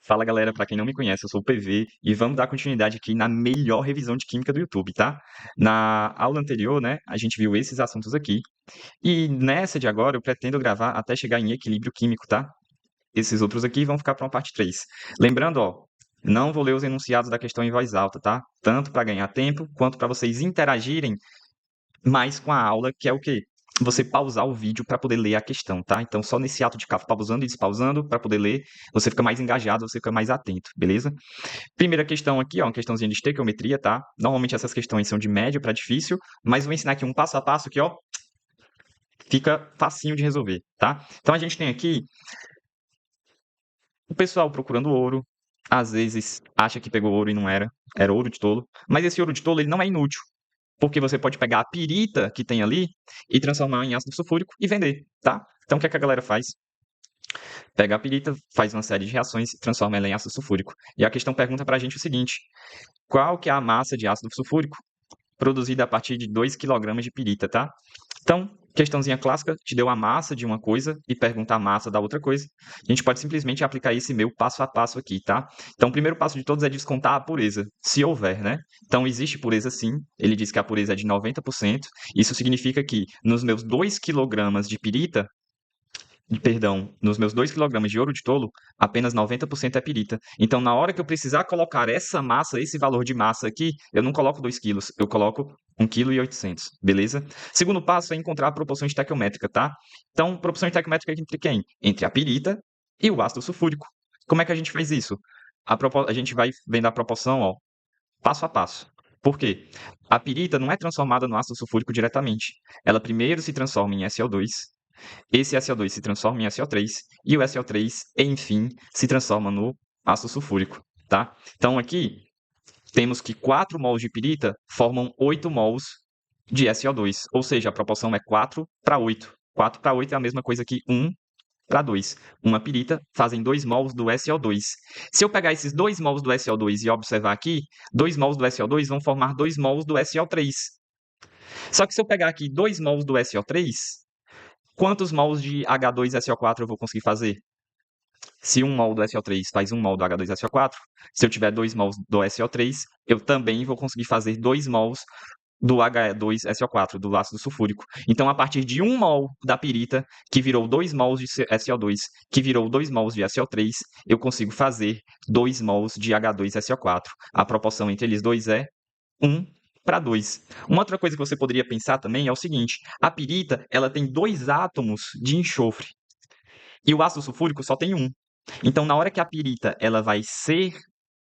Fala galera, para quem não me conhece, eu sou o PV e vamos dar continuidade aqui na melhor revisão de química do YouTube, tá? Na aula anterior, né, a gente viu esses assuntos aqui e nessa de agora eu pretendo gravar até chegar em equilíbrio químico, tá? Esses outros aqui vão ficar para uma parte 3. Lembrando, ó, não vou ler os enunciados da questão em voz alta, tá? Tanto para ganhar tempo quanto para vocês interagirem mais com a aula, que é o quê? Você pausar o vídeo para poder ler a questão, tá? Então, só nesse ato de ficar pausando e despausando para poder ler, você fica mais engajado, você fica mais atento, beleza? Primeira questão aqui, ó, uma questãozinha de estequiometria, tá? Normalmente essas questões são de médio para difícil, mas vou ensinar aqui um passo a passo que, ó, fica facinho de resolver, tá? Então, a gente tem aqui o pessoal procurando ouro, às vezes acha que pegou ouro e não era, era ouro de tolo, mas esse ouro de tolo ele não é inútil. Porque você pode pegar a pirita que tem ali e transformar em ácido sulfúrico e vender, tá? Então, o que é que a galera faz? Pega a pirita, faz uma série de reações e transforma ela em ácido sulfúrico. E a questão pergunta pra gente o seguinte: qual que é a massa de ácido sulfúrico produzida a partir de 2 quilogramas de pirita, tá? Então, questãozinha clássica, te deu a massa de uma coisa e pergunta a massa da outra coisa. A gente pode simplesmente aplicar esse meu passo a passo aqui, tá? Então, o primeiro passo de todos é descontar a pureza, se houver, né? Então, existe pureza sim. Ele diz que a pureza é de 90%. Isso significa que nos meus 2 quilogramas de pirita, perdão, nos meus 2 quilogramas de ouro de tolo, apenas 90% é pirita. Então, na hora que eu precisar colocar essa massa, esse valor de massa aqui, eu não coloco 2 quilos, eu coloco 1,8 kg, beleza? Segundo passo é encontrar a proporção estequiométrica, tá? Então, proporção estequiométrica entre quem? Entre a pirita e o ácido sulfúrico. Como é que a gente faz isso? A gente vai vendo a proporção, ó, passo a passo. Por quê? A pirita não é transformada no ácido sulfúrico diretamente. Ela primeiro se transforma em SO2, esse SO2 se transforma em SO3 e o SO3, enfim, se transforma no ácido sulfúrico, tá? Então aqui temos que 4 mols de pirita formam 8 mols de SO2, ou seja, a proporção é 4 para 8. 4 para 8 é a mesma coisa que 1 para 2. Uma pirita fazem 2 mols do SO2. Se eu pegar esses 2 mols do SO2 e observar aqui, 2 mols do SO2 vão formar 2 mols do SO3. Só que se eu pegar aqui 2 mols do SO3, quantos mols de H2SO4 eu vou conseguir fazer? Se 1 mol do SO3 faz 1 mol do H2SO4, se eu tiver 2 mols do SO3, eu também vou conseguir fazer 2 mols do H2SO4, do ácido sulfúrico. Então, a partir de 1 mol da pirita, que virou 2 mols de SO2, que virou 2 mols de SO3, eu consigo fazer 2 mols de H2SO4. A proporção entre eles dois é 1 para 2. Uma outra coisa que você poderia pensar também é o seguinte: a pirita ela tem 2 átomos de enxofre e o ácido sulfúrico só tem um. Então, na hora que a pirita ela vai ser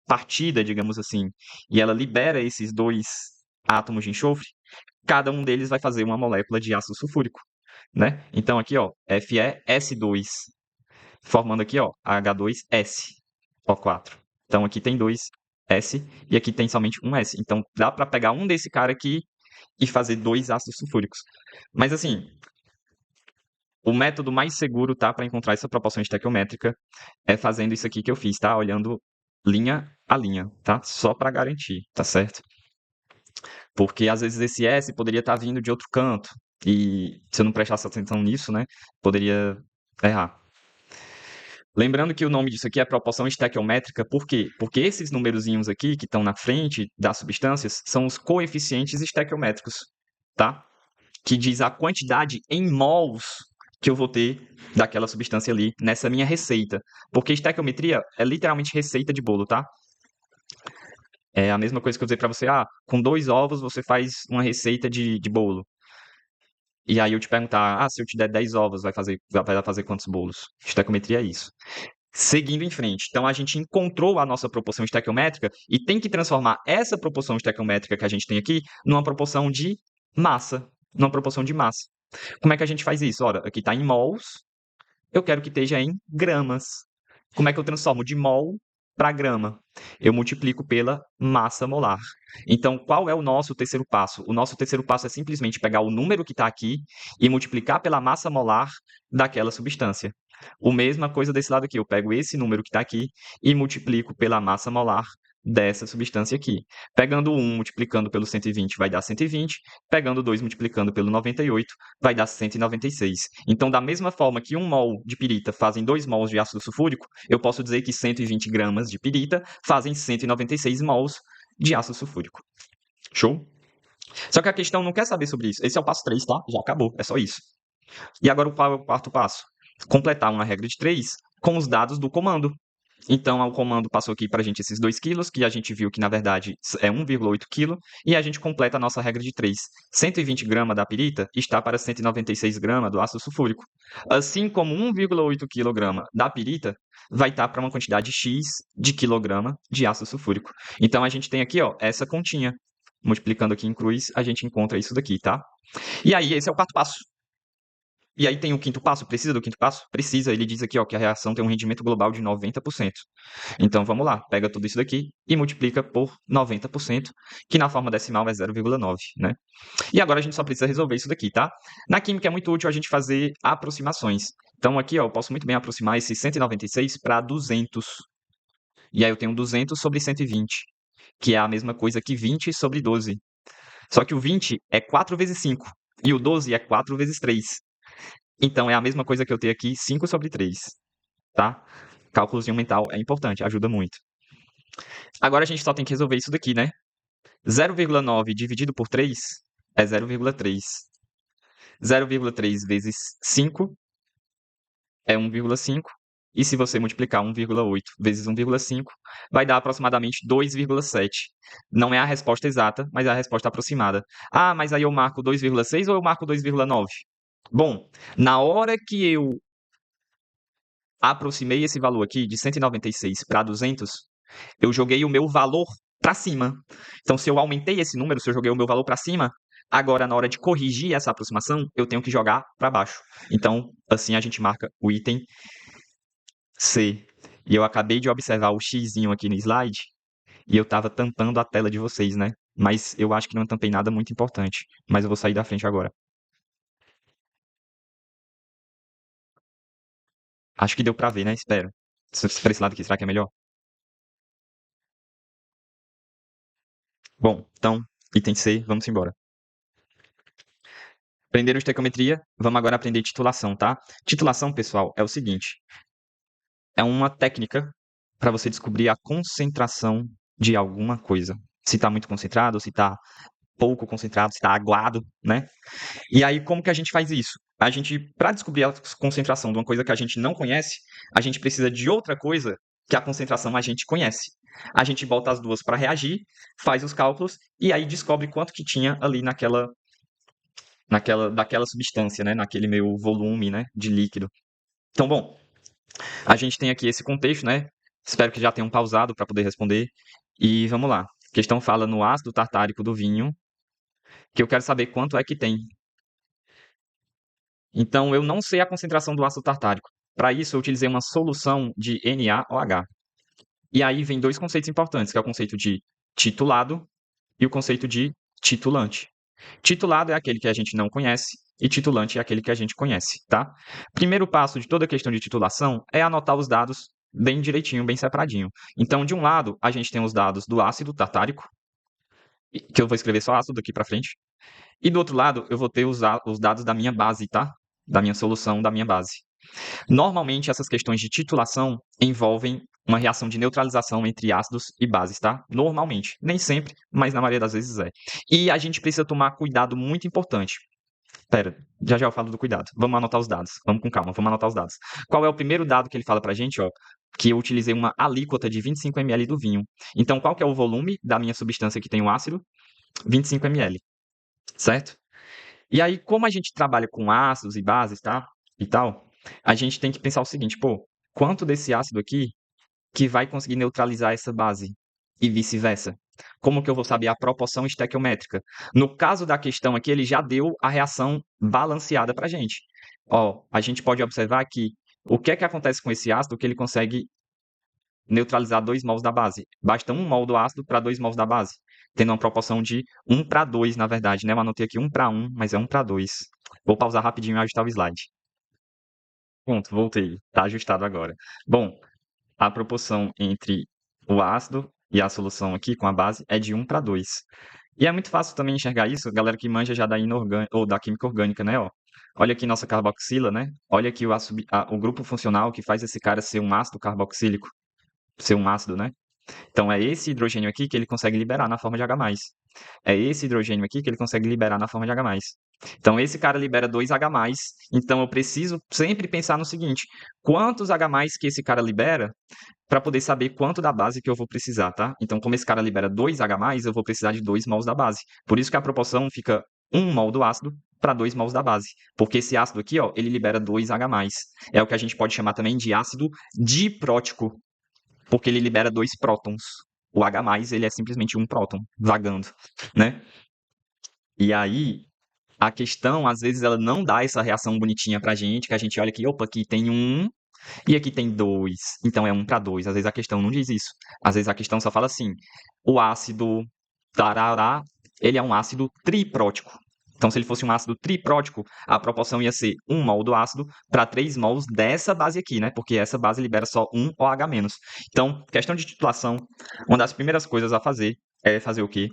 partida, digamos assim, e ela libera esses 2 átomos de enxofre, cada um deles vai fazer uma molécula de ácido sulfúrico, né? Então aqui, ó, FeS2, formando aqui, ó, H2SO4. Então aqui tem 2 S e aqui tem somente um S. Então dá para pegar um desse cara aqui e fazer 2 ácidos sulfúricos. Mas assim, o método mais seguro, tá, para encontrar essa proporção estequiométrica é fazendo isso aqui que eu fiz, tá? Olhando linha a linha, tá? Só para garantir, tá certo? Porque às vezes esse S poderia estar vindo de outro canto e se eu não prestasse atenção nisso, né, poderia errar. Lembrando que o nome disso aqui é proporção estequiométrica, por quê? Porque esses numerozinhos aqui que estão na frente das substâncias são os coeficientes estequiométricos, tá? Que diz a quantidade em mols que eu vou ter daquela substância ali nessa minha receita. Porque estequiometria é literalmente receita de bolo, tá? É a mesma coisa que eu dizer para você, com 2 ovos você faz uma receita de bolo. E aí eu te perguntar, se eu te der 10 ovos, vai fazer quantos bolos? Estequiometria é isso. Seguindo em frente. Então, a gente encontrou a nossa proporção estequiométrica e tem que transformar essa proporção estequiométrica que a gente tem aqui numa proporção de massa. Numa proporção de massa. Como é que a gente faz isso? Ora, aqui está em mols, eu quero que esteja em gramas. Como é que eu transformo de mol para grama? Eu multiplico pela massa molar. Então, qual é o nosso terceiro passo? O nosso terceiro passo é simplesmente pegar o número que está aqui e multiplicar pela massa molar daquela substância. A mesma coisa desse lado aqui, eu pego esse número que está aqui e multiplico pela massa molar dessa substância aqui. Pegando 1 multiplicando pelo 120 vai dar 120, pegando 2 multiplicando pelo 98 vai dar 196. Então, da mesma forma que 1 mol de pirita fazem 2 mols de ácido sulfúrico, eu posso dizer que 120 gramas de pirita fazem 196 mols de ácido sulfúrico. Show? Só que a questão não quer saber sobre isso. Esse é o passo 3, tá? Já acabou, é só isso. E agora qual é o quarto passo? Completar uma regra de 3 com os dados do comando. Então, o comando passou aqui para a gente esses 2 quilos, que a gente viu que, na verdade, é 1,8 kg, e a gente completa a nossa regra de 3. 120 gramas da pirita está para 196 gramas do ácido sulfúrico. Assim como 1,8 kg da pirita vai estar para uma quantidade X de quilograma de ácido sulfúrico. Então, a gente tem aqui, ó, essa continha. Multiplicando aqui em cruz, a gente encontra isso daqui, tá? E aí, esse é o quarto passo. E aí tem o quinto passo, precisa do quinto passo? Precisa, ele diz aqui ó, que a reação tem um rendimento global de 90%. Então vamos lá, pega tudo isso daqui e multiplica por 90%, que na forma decimal é 0,9, né? E agora a gente só precisa resolver isso daqui, tá? Na química é muito útil a gente fazer aproximações. Então aqui ó, eu posso muito bem aproximar esse 196 para 200. E aí eu tenho 200 sobre 120, que é a mesma coisa que 20 sobre 12. Só que o 20 é 4 vezes 5 e o 12 é 4 vezes 3. Então, é a mesma coisa que eu ter aqui, 5 sobre 3, tá? Cálculozinho mental é importante, ajuda muito. Agora a gente só tem que resolver isso daqui, né? 0,9 dividido por 3 é 0,3. 0,3 vezes 5 é 1,5. E se você multiplicar 1,8 vezes 1,5, vai dar aproximadamente 2,7. Não é a resposta exata, mas é a resposta aproximada. Ah, mas aí eu marco 2,6 ou eu marco 2,9? Bom, na hora que eu aproximei esse valor aqui de 196 para 200, eu joguei o meu valor para cima. Então, se eu aumentei esse número, se eu joguei o meu valor para cima, agora na hora de corrigir essa aproximação, eu tenho que jogar para baixo. Então, assim a gente marca o item C. E eu acabei de observar o xizinho aqui no slide e eu estava tampando a tela de vocês, né? Mas eu acho que não tampei nada muito importante. Mas eu vou sair da frente agora. Acho que deu para ver, né? Espero. Para esse lado aqui, será que é melhor? Bom, então, item C, vamos embora. Aprenderam estequiometria? Vamos agora aprender titulação, tá? Titulação, pessoal, é o seguinte. É uma técnica para você descobrir a concentração de alguma coisa. Se está muito concentrado, se está pouco concentrado, se está aguado, né? E aí, como que a gente faz isso? A gente, para descobrir a concentração de uma coisa que a gente não conhece, a gente precisa de outra coisa que a concentração a gente conhece. A gente bota as duas para reagir, faz os cálculos e aí descobre quanto que tinha ali daquela substância, né? Naquele meu volume, né? De líquido. Então, bom, a gente tem aqui esse contexto, né? Espero que já tenham pausado para poder responder. E vamos lá. A questão fala no ácido tartárico do vinho, que eu quero saber quanto é que tem. Então, eu não sei a concentração do ácido tartárico. Para isso, eu utilizei uma solução de NaOH. E aí vem dois conceitos importantes, que é o conceito de titulado e o conceito de titulante. Titulado é aquele que a gente não conhece e titulante é aquele que a gente conhece, tá? Primeiro passo de toda a questão de titulação é anotar os dados bem direitinho, bem separadinho. Então, de um lado, a gente tem os dados do ácido tartárico, que eu vou escrever só ácido daqui para frente. E do outro lado, eu vou ter os dados da minha base, tá? Da minha solução, da minha base. Normalmente, essas questões de titulação envolvem uma reação de neutralização entre ácidos e bases, tá? Normalmente. Nem sempre, mas na maioria das vezes é. E a gente precisa tomar cuidado muito importante. Pera, já eu falo do cuidado. Vamos anotar os dados. Vamos com calma, vamos anotar os dados. Qual é o primeiro dado que ele fala pra gente, ó? Que eu utilizei uma alíquota de 25 ml do vinho. Então, qual que é o volume da minha substância que tem o ácido? 25 ml, certo? E aí, como a gente trabalha com ácidos e bases, tá? E tal, a gente tem que pensar o seguinte, pô, quanto desse ácido aqui que vai conseguir neutralizar essa base? E vice-versa. Como que eu vou saber a proporção estequiométrica? No caso da questão aqui, ele já deu a reação balanceada para a gente. Ó, a gente pode observar que o que é que acontece com esse ácido que ele consegue neutralizar 2 mols da base? Basta 1 mol do ácido para 2 mols da base, tendo uma proporção de 1 para 2, na verdade, né? Eu anotei aqui 1 para 1, mas é 1 para 2. Vou pausar rapidinho e ajustar o slide. Pronto, voltei. Está ajustado agora. Bom, a proporção entre o ácido E a solução aqui com a base é de 1 para 2. E é muito fácil também enxergar isso, galera que manja já da inorgânica ou da química orgânica, né, ó. Olha aqui nossa carboxila, né? Olha aqui o grupo funcional que faz esse cara ser um ácido carboxílico, ser um ácido, né? Então é esse hidrogênio aqui que ele consegue liberar na forma de H+. É esse hidrogênio aqui que ele consegue liberar na forma de H+. Então esse cara libera 2H+, então eu preciso sempre pensar no seguinte: quantos H+ que esse cara libera para poder saber quanto da base que eu vou precisar, tá? Então como esse cara libera 2H+, eu vou precisar de 2 mols da base. Por isso que a proporção fica 1 mol do ácido para 2 mols da base, porque esse ácido aqui, ó, ele libera 2H+. É o que a gente pode chamar também de ácido diprótico, porque ele libera 2 prótons. O H+, ele é simplesmente um próton vagando, né? E aí, a questão, às vezes, ela não dá essa reação bonitinha pra gente, que a gente olha aqui, opa, aqui tem 1 e aqui tem 2, então é 1 para 2. Às vezes a questão não diz isso. Às vezes a questão só fala assim: o ácido tarará, ele é um ácido triprótico. Então, se ele fosse um ácido triprótico, a proporção ia ser 1 mol do ácido para 3 mols dessa base aqui, né? Porque essa base libera só 1 OH-. Então, questão de titulação, uma das primeiras coisas a fazer é fazer o quê?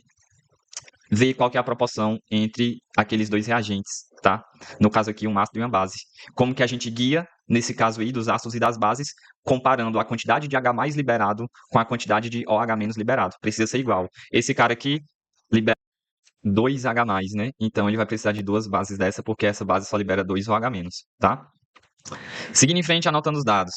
Ver qual que é a proporção entre aqueles dois reagentes, tá? No caso aqui, um ácido e uma base. Como que a gente guia, nesse caso aí, dos ácidos e das bases, comparando a quantidade de H+ liberado com a quantidade de OH- liberado. Precisa ser igual. Esse cara aqui libera 2H+, né? Então ele vai precisar de 2 bases dessa, porque essa base só libera 2 OH-, tá? Seguindo em frente, anotando os dados.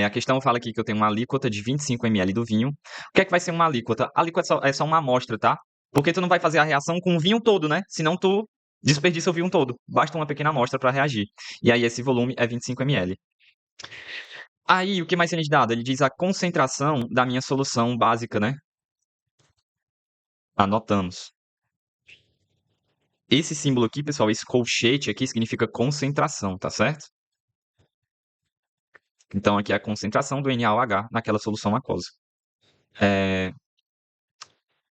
A questão fala aqui que eu tenho uma alíquota de 25 ml do vinho. O que é que vai ser uma alíquota? A alíquota é só uma amostra, tá? Porque tu não vai fazer a reação com o vinho todo, né? Senão tu desperdiça o vinho todo. Basta uma pequena amostra para reagir. E aí esse volume é 25 ml. Aí, o que mais tem de dado? Ele diz a concentração da minha solução básica, né? Anotamos. Esse símbolo aqui, pessoal, esse colchete aqui significa concentração, tá certo? Então aqui é a concentração do NaOH naquela solução aquosa.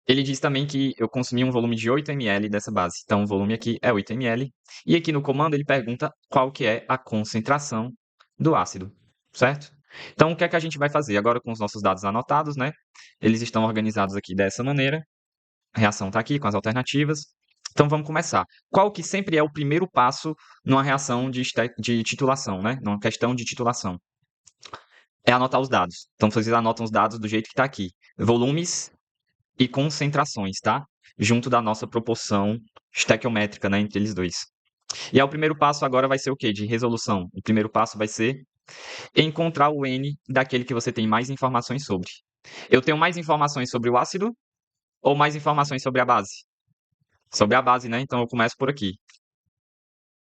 Ele diz também que eu consumi um volume de 8 ml dessa base. Então, o volume aqui é 8 ml. E aqui no comando ele pergunta qual que é a concentração do ácido, certo? Então, o que é que a gente vai fazer? Agora, com os nossos dados anotados, né? Eles estão organizados aqui dessa maneira. A reação está aqui com as alternativas. Então, vamos começar. Qual que sempre é o primeiro passo numa reação de titulação, né? Numa questão de titulação? É anotar os dados. Então, vocês anotam os dados do jeito que está aqui. Volumes e concentrações, tá? Junto da nossa proporção estequiométrica, né, entre eles dois. E aí o primeiro passo agora vai ser o quê? De resolução. O primeiro passo vai ser encontrar o N daquele que você tem mais informações sobre. Eu tenho mais informações sobre o ácido ou mais informações sobre a base? Sobre a base, né? Então eu começo por aqui.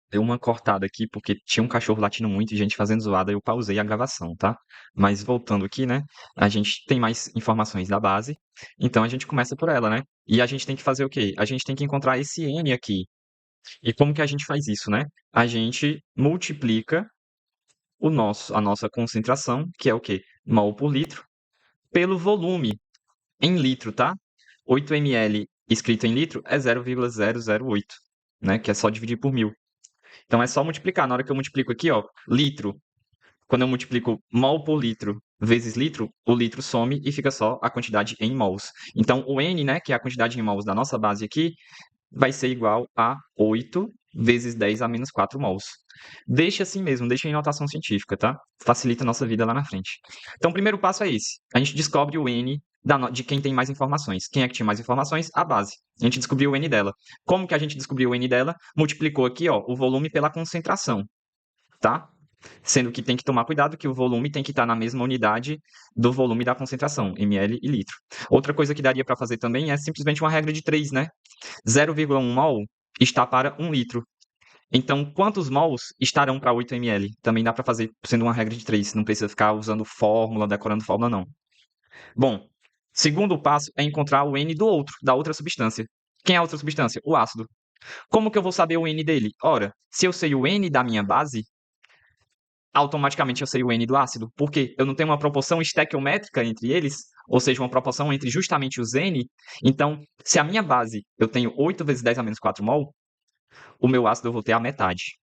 Deu uma cortada aqui porque tinha um cachorro latindo muito e gente fazendo zoada, eu pausei a gravação, tá? Mas voltando aqui, né? A gente tem mais informações da base, então a gente começa por ela, né? E a gente tem que fazer o quê? A gente tem que encontrar esse N aqui. E como que a gente faz isso, né? A gente multiplica a nossa concentração, que é o quê? Mol por litro, pelo volume em litro, tá? 8 ml escrito em litro é 0,008, né? Que é só dividir por 1000. Então é só multiplicar. Na hora que eu multiplico aqui, ó, litro, quando eu multiplico mol por litro vezes litro, o litro some e fica só a quantidade em mols. Então o N, né, que é a quantidade em mols da nossa base aqui, vai ser igual a 8 vezes 10 a menos 4 mols. Deixa assim mesmo, deixa em notação científica, tá? Facilita a nossa vida lá na frente. Então o primeiro passo é esse. A gente descobre o N de quem tem mais informações. Quem é que tinha mais informações? A base. A gente descobriu o N dela. Como que a gente descobriu o N dela? Multiplicou aqui, ó, o volume pela concentração, tá? Sendo que tem que tomar cuidado que o volume tem que estar na mesma unidade do volume da concentração, ml e litro. Outra coisa que daria para fazer também é simplesmente uma regra de 3, né? 0,1 mol está para 1 litro. Então, quantos mols estarão para 8 ml? Também dá para fazer sendo uma regra de 3, não precisa ficar usando fórmula, decorando fórmula, não. Bom, segundo passo é encontrar o N do outro, da outra substância. Quem é a outra substância? O ácido. Como que eu vou saber o N dele? Ora, se eu sei o N da minha base, automaticamente eu sei o N do ácido. Por quê? Eu não tenho uma proporção estequiométrica entre eles, ou seja, uma proporção entre justamente os N. Então, se a minha base eu tenho 8 vezes 10 a menos 4 mol, o meu ácido eu vou ter a metade.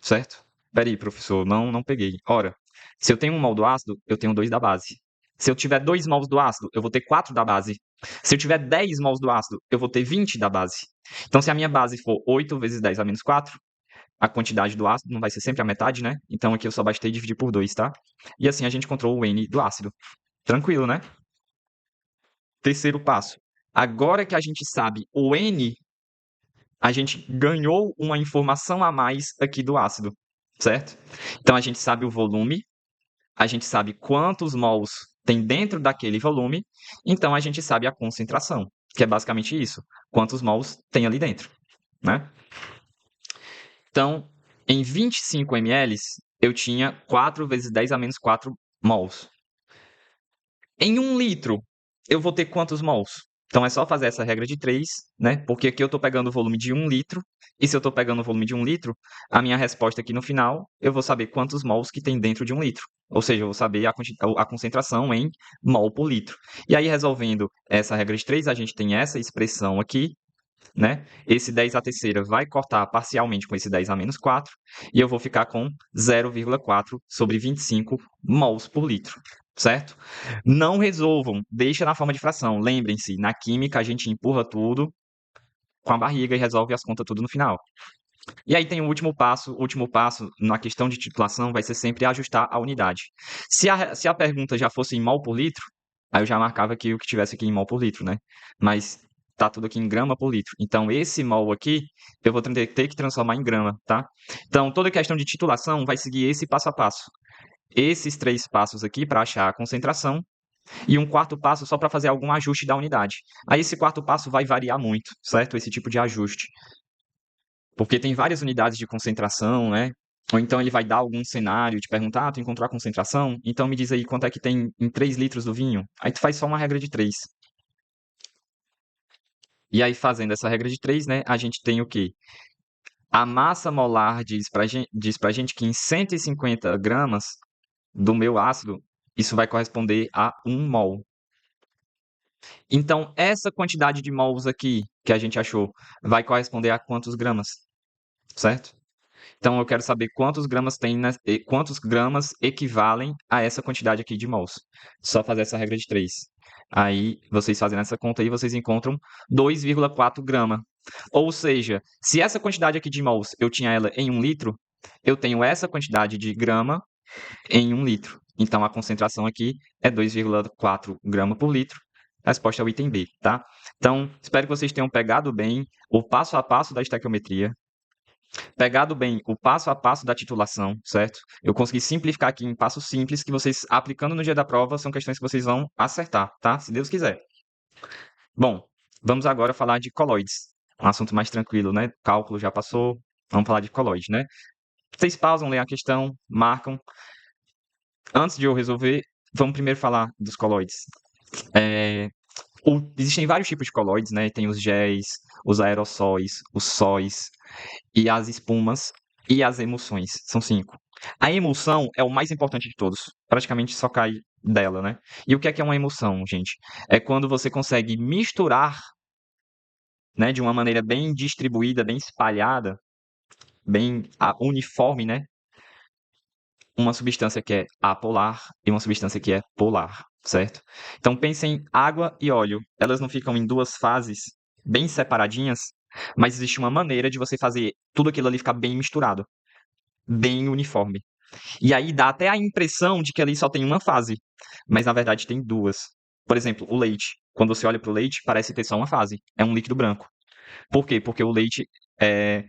Certo? Peraí, professor, não peguei. Ora, se eu tenho 1 mol do ácido, eu tenho 2 da base. Se eu tiver 2 mols do ácido, eu vou ter 4 da base. Se eu tiver 10 mols do ácido, eu vou ter 20 da base. Então, se a minha base for 8 vezes 10 a menos 4, a quantidade do ácido não vai ser sempre a metade, né? Então, aqui eu só bastei dividir por 2, tá? E assim a gente encontrou o N do ácido. Tranquilo, né? Terceiro passo. Agora que a gente sabe o N, a gente ganhou uma informação a mais aqui do ácido, certo? Então, a gente sabe o volume, a gente sabe quantos mols tem dentro daquele volume, então a gente sabe a concentração, que é basicamente isso, quantos mols tem ali dentro, né? Então, em 25 ml, eu tinha 4 vezes 10 a menos 4 mols. Em 1 litro, eu vou ter quantos mols? Então, é só fazer essa regra de 3, né? Porque aqui eu estou pegando o volume de 1 litro, e se eu estou pegando o volume de 1 litro, a minha resposta aqui no final, eu vou saber quantos mols que tem dentro de 1 litro. Ou seja, eu vou saber a concentração em mol por litro. E aí, resolvendo essa regra de 3, a gente tem essa expressão aqui, né? Esse 10 a terceira vai cortar parcialmente com esse 10 a menos 4, e eu vou ficar com 0,4 sobre 25 mols por litro, certo? Não resolvam, deixa na forma de fração. Lembrem-se, na química a gente empurra tudo com a barriga e resolve as contas tudo no final. E aí tem o último passo na questão de titulação vai ser sempre ajustar a unidade. Se a pergunta já fosse em mol por litro, aí eu já marcava aqui o que tivesse aqui em mol por litro, né? Mas tá tudo aqui em grama por litro. Então, esse mol aqui, eu vou ter que transformar em grama, tá? Então, toda questão de titulação vai seguir esse passo a passo. Esses 3 passos aqui para achar a concentração e um quarto passo só para fazer algum ajuste da unidade. Aí esse quarto passo vai variar muito, certo? Esse tipo de ajuste. Porque tem várias unidades de concentração, né? Ou então ele vai dar algum cenário, te perguntar, tu encontrou a concentração? Então me diz aí quanto é que tem em 3 litros do vinho. Aí tu faz só uma regra de 3. E aí, fazendo essa regra de 3, né, a gente tem o quê? A massa molar diz pra gente que em 150 gramas do meu ácido, isso vai corresponder a 1 mol. Então, essa quantidade de mols aqui que a gente achou vai corresponder a quantos gramas, certo? Então, eu quero saber quantos gramas equivalem a essa quantidade aqui de mols. Só fazer essa regra de 3. Aí, vocês fazendo essa conta aí, vocês encontram 2,4 grama. Ou seja, se essa quantidade aqui de mols eu tinha ela em 1 litro, eu tenho essa quantidade de grama em 1 litro. Então, a concentração aqui é 2,4 grama por litro. A resposta é o item B, tá? Então, espero que vocês tenham pegado bem o passo a passo da estequiometria, pegado bem o passo a passo da titulação, certo? Eu consegui simplificar aqui em passos simples que vocês, aplicando no dia da prova, são questões que vocês vão acertar, tá? Se Deus quiser. Bom, vamos agora falar de coloides. Um assunto mais tranquilo, né? Cálculo já passou, vamos falar de coloide, né? Vocês pausam, leem a questão, marcam. Antes de eu resolver, vamos primeiro falar dos coloides. Existem vários tipos de coloides, né? Tem os géis, os aerossóis, os sóis e as espumas e as emulsões. São 5. A emulsão é o mais importante de todos. Praticamente só cai dela, né? E o que é uma emulsão, gente? É quando você consegue misturar, né, de uma maneira bem distribuída, bem espalhada, bem uniforme, né? Uma substância que é apolar e uma substância que é polar, certo? Então pensem em água e óleo. Elas não ficam em 2 fases bem separadinhas, mas existe uma maneira de você fazer tudo aquilo ali ficar bem misturado, bem uniforme. E aí dá até a impressão de que ali só tem uma fase, mas na verdade tem 2. Por exemplo, o leite. Quando você olha para o leite, parece ter só uma fase. É um líquido branco. Por quê? É,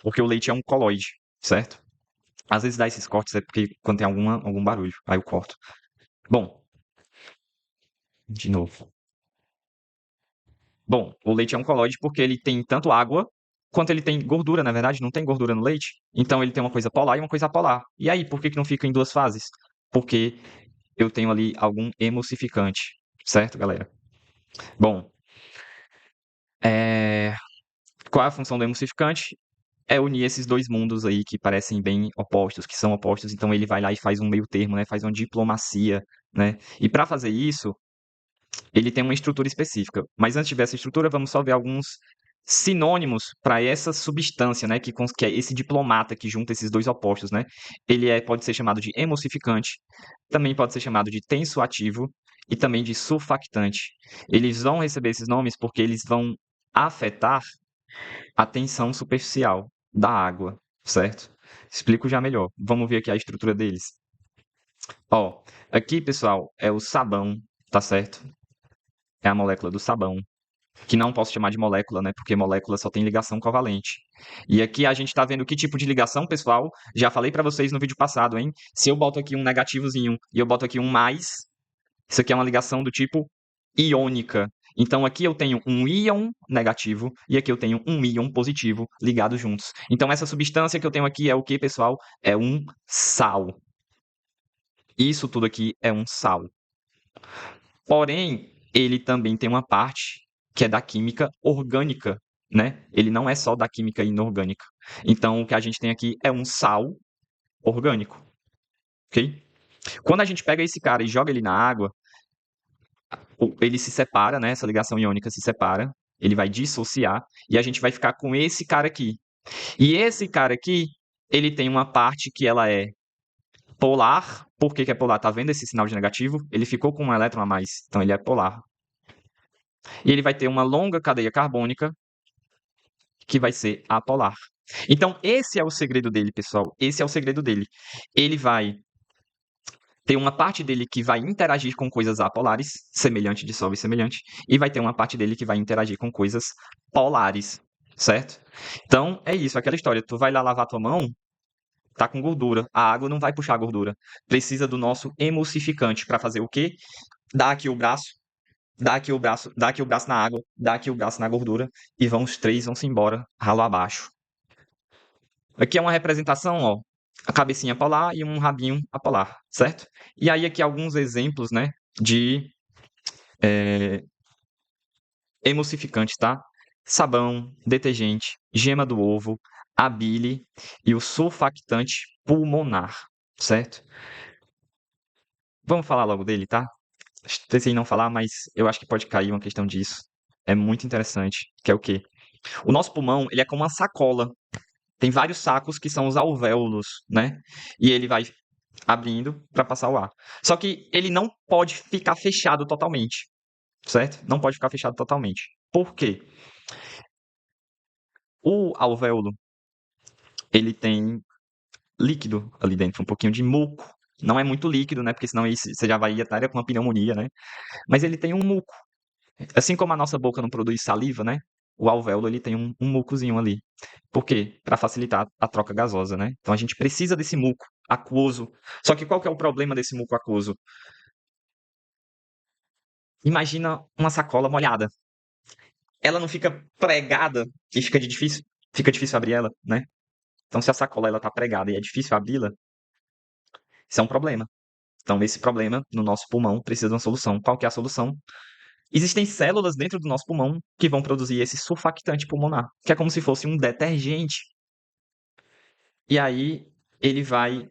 porque o leite é um coloide, certo? Às vezes dá esses cortes é porque quando tem algum barulho, aí eu corto. Bom, de novo. Bom, o leite é um colóide porque ele tem tanto água quanto ele tem gordura, na verdade, não tem gordura no leite. Então ele tem uma coisa polar e uma coisa apolar. E aí, por que não fica em 2 fases? Porque eu tenho ali algum emulsificante, certo, galera? Bom, qual é a função do emulsificante? É unir esses 2 mundos aí que parecem bem opostos, que são opostos, então ele vai lá e faz um meio termo, né? Faz uma diplomacia, né? E para fazer isso, ele tem uma estrutura específica. Mas antes de ver essa estrutura, vamos só ver alguns sinônimos para essa substância, né, que é esse diplomata que junta esses dois opostos, né? Pode ser chamado de emulsificante, também pode ser chamado de tensoativo e também de surfactante. Eles vão receber esses nomes porque eles vão afetar a tensão superficial da água, certo? Explico já melhor. Vamos ver aqui a estrutura deles. Ó, aqui, pessoal, é o sabão, tá certo? É a molécula do sabão, que não posso chamar de molécula, né? Porque molécula só tem ligação covalente. E aqui a gente tá vendo que tipo de ligação, pessoal. Já falei para vocês no vídeo passado, hein? Se eu boto aqui um negativozinho e eu boto aqui um mais, isso aqui é uma ligação do tipo iônica. Então aqui eu tenho um íon negativo e aqui eu tenho um íon positivo ligados juntos. Então essa substância que eu tenho aqui é o que, pessoal? É um sal. Isso tudo aqui é um sal. Porém, ele também tem uma parte que é da química orgânica, né? Ele não é só da química inorgânica. Então, o que a gente tem aqui é um sal orgânico, ok? Quando a gente pega esse cara e joga ele na água, ele se separa, né? Essa ligação iônica se separa, ele vai dissociar e a gente vai ficar com esse cara aqui. E esse cara aqui, ele tem uma parte que ela é polar. Por que é polar? Tá vendo esse sinal de negativo? Ele ficou com um elétron a mais, então ele é polar. E ele vai ter uma longa cadeia carbônica que vai ser apolar. Então, esse é o segredo dele, pessoal. Esse é o segredo dele. Ele vai ter uma parte dele que vai interagir com coisas apolares, semelhante, dissolve semelhante, e vai ter uma parte dele que vai interagir com coisas polares, certo? Então, é isso, aquela história. Tu vai lá lavar tua mão, tá com gordura. A água não vai puxar a gordura. Precisa do nosso emulsificante para fazer o quê? Dá aqui o braço, dá aqui o braço, dá aqui o braço na água, dá aqui o braço na gordura, e os três vão-se embora, ralo abaixo. Aqui é uma representação, ó, a cabecinha polar e um rabinho apolar, certo? E aí aqui alguns exemplos, né, de emulsificantes, tá? Sabão, detergente, gema do ovo, a bile e o surfactante pulmonar, certo? Vamos falar logo dele, tá? Pensei em não falar, mas eu acho que pode cair uma questão disso. É muito interessante, que é o quê? O nosso pulmão, ele é como uma sacola. Tem vários sacos que são os alvéolos, né? E ele vai abrindo para passar o ar. Só que ele não pode ficar fechado totalmente, certo? Não pode ficar fechado totalmente. Por quê? O alvéolo, ele tem líquido ali dentro, um pouquinho de muco. Não é muito líquido, né? Porque senão você já vai estar com uma pneumonia, né? Mas ele tem um muco. Assim como a nossa boca não produz saliva, né? O alvéolo ele tem um mucozinho ali. Por quê? Para facilitar a troca gasosa, né? Então a gente precisa desse muco aquoso. Só que qual que é o problema desse muco aquoso? Imagina uma sacola molhada. Ela não fica pregada e fica difícil abrir ela, né? Então se a sacola ela tá pregada e é difícil abri-la, isso é um problema. Então esse problema no nosso pulmão precisa de uma solução. Qual que é a solução? Existem células dentro do nosso pulmão que vão produzir esse surfactante pulmonar, que é como se fosse um detergente. E aí ele vai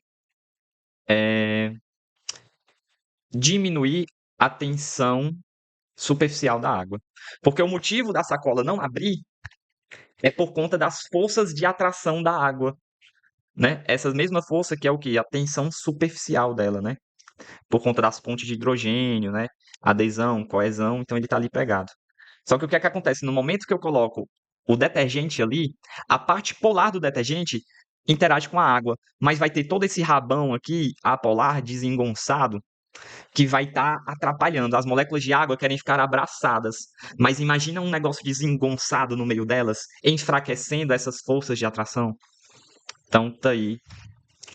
diminuir a tensão superficial da água. Porque o motivo da sacola não abrir é por conta das forças de atração da água, né? Essa mesma força que é o quê? A tensão superficial dela, né? Por conta das pontes de hidrogênio, né? Adesão, coesão, então ele está ali pegado. Só que o que é que acontece? No momento que eu coloco o detergente ali, a parte polar do detergente interage com a água, mas vai ter todo esse rabão aqui, apolar, desengonçado, que vai estar atrapalhando. As moléculas de água querem ficar abraçadas, mas imagina um negócio desengonçado no meio delas, enfraquecendo essas forças de atração. Então tá aí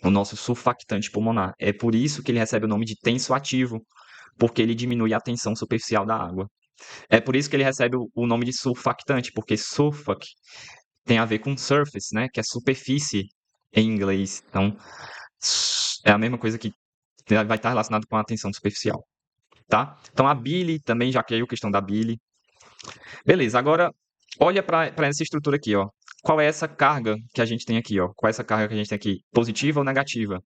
o nosso surfactante pulmonar. É por isso que ele recebe o nome de tensoativo, porque ele diminui a tensão superficial da água. É por isso que ele recebe o nome de surfactante, porque surfac tem a ver com surface, né, que é superfície em inglês. Então, é a mesma coisa que vai estar relacionado com a tensão superficial, tá? Então, a bile também já caiu a questão da bile. Beleza, agora olha para essa estrutura aqui, ó. Qual é essa carga que a gente tem aqui, ó? Qual é essa carga que a gente tem aqui? Positiva ou negativa?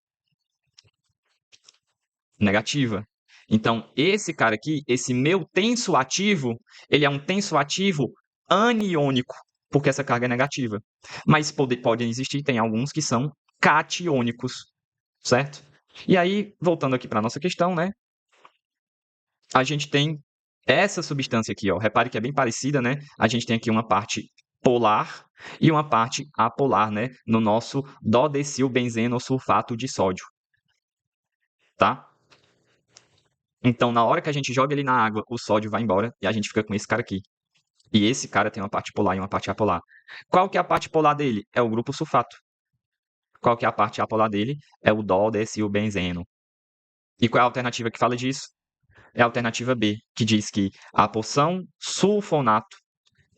Negativa. Então, esse cara aqui, esse meu tensoativo, ele é um tensoativo aniônico. porque essa carga é negativa. Mas podem existir, tem alguns que são catiônicos, certo? E aí, voltando aqui para a nossa questão, né? A gente tem essa substância aqui, ó. Repare que é bem parecida, né? A gente tem aqui uma parte polar e uma parte apolar, né? No nosso dodecilbenzenosulfato de sódio, tá? Então, na hora que a gente joga ele na água, o sódio vai embora e a gente fica com esse cara aqui. E esse cara tem uma parte polar e uma parte apolar. Qual que é a parte polar dele? É o grupo sulfato. Qual que é a parte apolar dele? É o dodecilbenzeno. E qual é a alternativa que fala disso? É a alternativa B, que diz que a porção sulfonato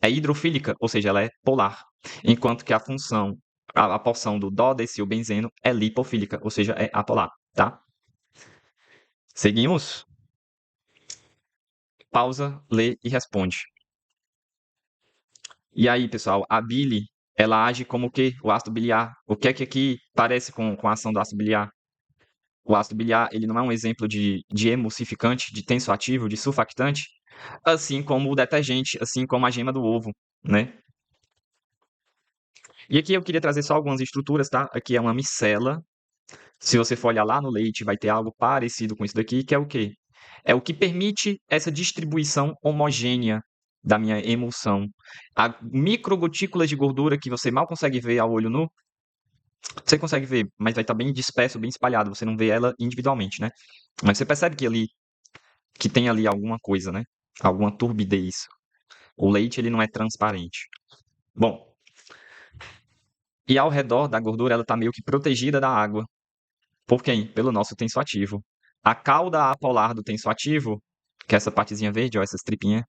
é hidrofílica, ou seja, ela é polar, enquanto que a porção do dodecilbenzeno é lipofílica, ou seja, é apolar, tá? Seguimos? Pausa, lê e responde. E aí, pessoal, a bile, ela age como o quê? O ácido biliar. O que é que aqui parece com a ação do ácido biliar? O ácido biliar, ele não é um exemplo de emulsificante, de tensoativo, de surfactante, assim como o detergente, assim como a gema do ovo, né? E aqui eu queria trazer só algumas estruturas, tá? Aqui é uma micela. Se você for olhar lá no leite, vai ter algo parecido com isso daqui, que é o quê? É o que permite essa distribuição homogênea da minha emulsão. A microgotículas de gordura que você mal consegue ver ao olho nu, você consegue ver, mas vai estar bem disperso, bem espalhado, você não vê ela individualmente, né? Mas você percebe que tem ali alguma coisa, né? Alguma turbidez. O leite, ele não é transparente. Bom, e ao redor da gordura, ela está meio que protegida da água. Por quem? Pelo nosso tensoativo. A cauda apolar do tensoativo, que é essa partezinha verde, ó, essas tripinhas,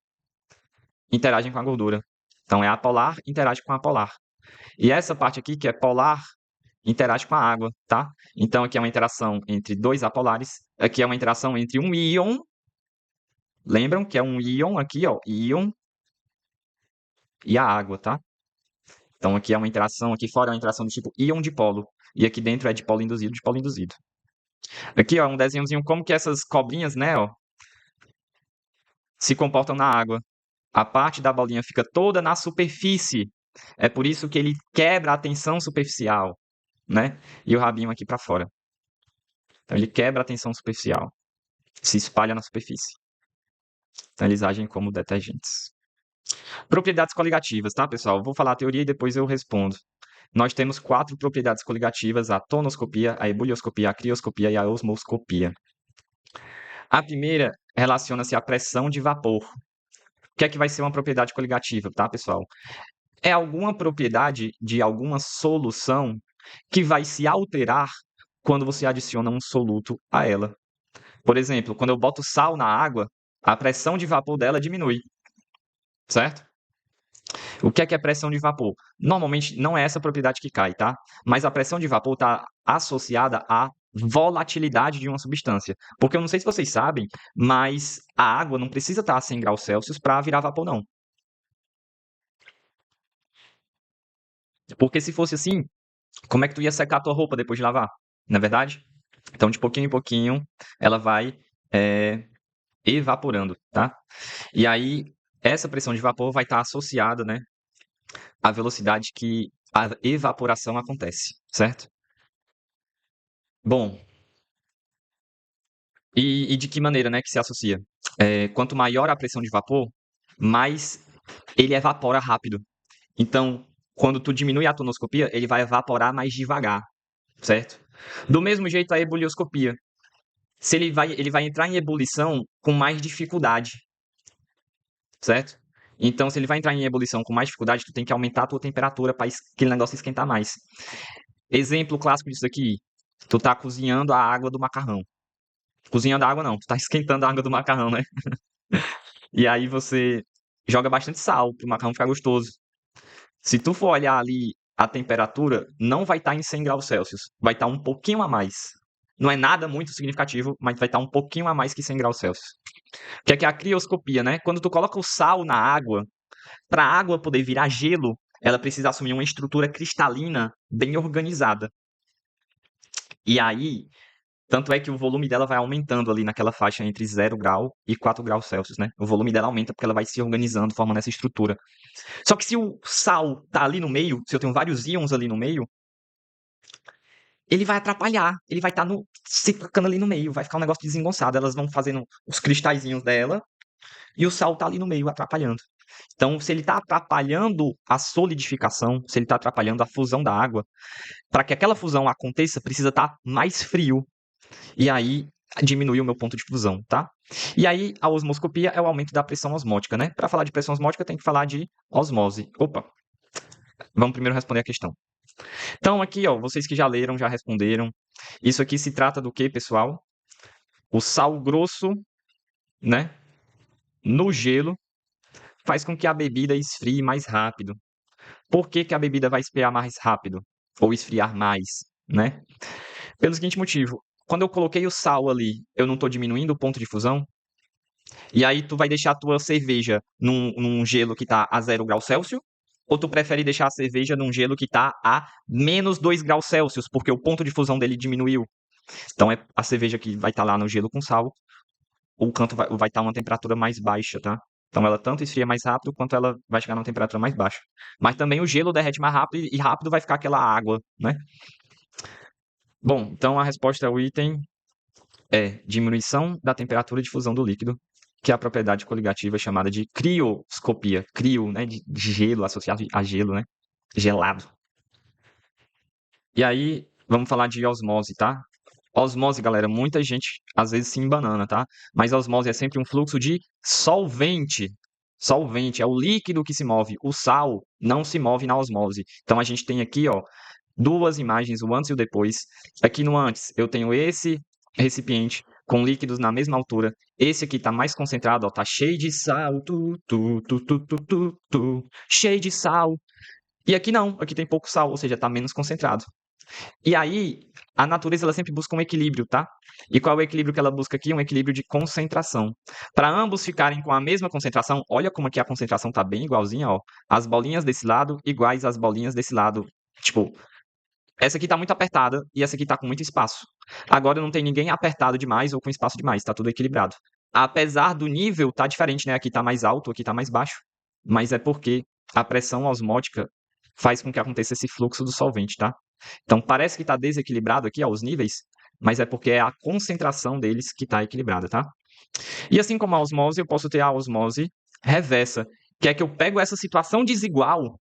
interagem com a gordura. Então é apolar, interage com a apolar. E essa parte aqui, que é polar, interage com a água, tá? Então aqui é uma interação entre dois apolares. Aqui é uma interação entre um íon. Lembram que é um íon aqui, ó, íon e a água, tá? Então aqui é uma interação, aqui fora é uma interação do tipo íon-dipolo. E aqui dentro é dipolo induzido, dipolo induzido. Aqui, ó, um desenhozinho como que essas cobrinhas, né, ó, se comportam na água. A parte da bolinha fica toda na superfície. É por isso que ele quebra a tensão superficial, né? E o rabinho aqui para fora. Então ele quebra a tensão superficial, se espalha na superfície. Então eles agem como detergentes. Propriedades coligativas, tá, pessoal? Vou falar a teoria e depois eu respondo. Nós temos 4 propriedades coligativas: a tonoscopia, a ebulioscopia, a crioscopia e a osmoscopia. A primeira relaciona-se à pressão de vapor. O que é que vai ser uma propriedade coligativa, tá, pessoal? É alguma propriedade de alguma solução que vai se alterar quando você adiciona um soluto a ela. Por exemplo, quando eu boto sal na água, a pressão de vapor dela diminui, certo? O que é pressão de vapor? Normalmente não é essa propriedade que cai, tá? Mas a pressão de vapor está associada à volatilidade de uma substância. Porque eu não sei se vocês sabem, mas a água não precisa estar a 100 graus Celsius para virar vapor, não. Porque se fosse assim, como é que tu ia secar a tua roupa depois de lavar? Não é verdade? Então, de pouquinho em pouquinho, ela vai evaporando, tá? E aí, essa pressão de vapor vai estar associada, né, à velocidade que a evaporação acontece, certo? Bom, e de que maneira, né, que se associa? Quanto maior a pressão de vapor, mais ele evapora rápido. Então, quando tu diminui a tonoscopia, ele vai evaporar mais devagar, certo? Do mesmo jeito a ebulioscopia. Se ele vai entrar em ebulição com mais dificuldade, certo? Então, se ele vai entrar em ebulição com mais dificuldade, tu tem que aumentar a tua temperatura para aquele negócio esquentar mais. Exemplo clássico disso aqui, tu tá cozinhando a água do macarrão. Cozinhando a água não, tu tá esquentando a água do macarrão, né? E aí você joga bastante sal pro macarrão ficar gostoso. Se tu for olhar ali a temperatura, não vai estar em 100 graus Celsius, vai estar um pouquinho a mais. Não é nada muito significativo, mas vai estar um pouquinho a mais que 100 graus Celsius. Que é a crioscopia, né? Quando tu coloca o sal na água, para a água poder virar gelo, ela precisa assumir uma estrutura cristalina bem organizada. E aí, Tanto é que o volume dela vai aumentando ali naquela faixa entre 0 grau e 4 graus Celsius, né? O volume dela aumenta porque ela vai se organizando, formando essa estrutura. Só que se o sal tá ali no meio, se eu tenho vários íons ali no meio, ele vai atrapalhar, ele vai estar se ficando ali no meio, vai ficar um negócio desengonçado. Elas vão fazendo os cristalzinhos dela e o sal tá ali no meio atrapalhando. Então, se ele está atrapalhando a solidificação, se ele está atrapalhando a fusão da água, para que aquela fusão aconteça, precisa estar mais frio. E aí diminui o meu ponto de fusão, tá? E aí a osmoscopia é o aumento da pressão osmótica, né? Para falar de pressão osmótica, tem que falar de osmose. Opa, vamos primeiro responder a questão. Então, aqui, ó, vocês que já leram, já responderam. Isso aqui se trata do que, pessoal? O sal grosso, né? No gelo, faz com que a bebida esfrie mais rápido. Por que, que a bebida vai esfriar mais rápido? Ou esfriar mais, né? Pelo seguinte motivo. Quando eu coloquei o sal ali, eu não estou diminuindo o ponto de fusão? E aí tu vai deixar a tua cerveja num gelo que está a 0 graus Celsius? Ou tu prefere deixar a cerveja num gelo que está a menos 2 graus Celsius, porque o ponto de fusão dele diminuiu? Então é a cerveja que vai estar lá no gelo com sal, o canto vai estar uma temperatura mais baixa, tá? Então ela tanto esfria mais rápido quanto ela vai chegar numa temperatura mais baixa. Mas também o gelo derrete mais rápido e rápido vai ficar aquela água, né? Bom, então a resposta ao item é diminuição da temperatura de fusão do líquido, que é a propriedade coligativa chamada de crioscopia. Crio, né? De gelo, associado a gelo, né? Gelado. E aí, vamos falar de osmose, tá? Osmose, galera, muita gente às vezes se embanana, tá? Mas a osmose é sempre um fluxo de solvente. Solvente é o líquido que se move. O sal não se move na osmose. Então a gente tem aqui, ó, duas imagens, o antes e o depois. Aqui no antes, eu tenho esse recipiente com líquidos na mesma altura. Esse aqui tá mais concentrado, ó, tá cheio de sal, cheio de sal. E aqui não, aqui tem pouco sal, ou seja, tá menos concentrado. E aí, a natureza ela sempre busca um equilíbrio, tá? E qual é o equilíbrio que ela busca aqui? Um equilíbrio de concentração. Para ambos ficarem com a mesma concentração, olha como aqui a concentração tá bem igualzinha, ó. As bolinhas desse lado iguais às bolinhas desse lado. Tipo, essa aqui tá muito apertada e essa aqui tá com muito espaço. Agora não tem ninguém apertado demais ou com espaço demais, tá tudo equilibrado. Apesar do nível tá diferente, né? Aqui tá mais alto, aqui tá mais baixo. Mas é porque a pressão osmótica faz com que aconteça esse fluxo do solvente, tá? Então parece que tá desequilibrado aqui, ó, os níveis, mas é porque é a concentração deles que tá equilibrada, tá? E assim como a osmose, eu posso ter a osmose reversa, que é que eu pego essa situação desigual,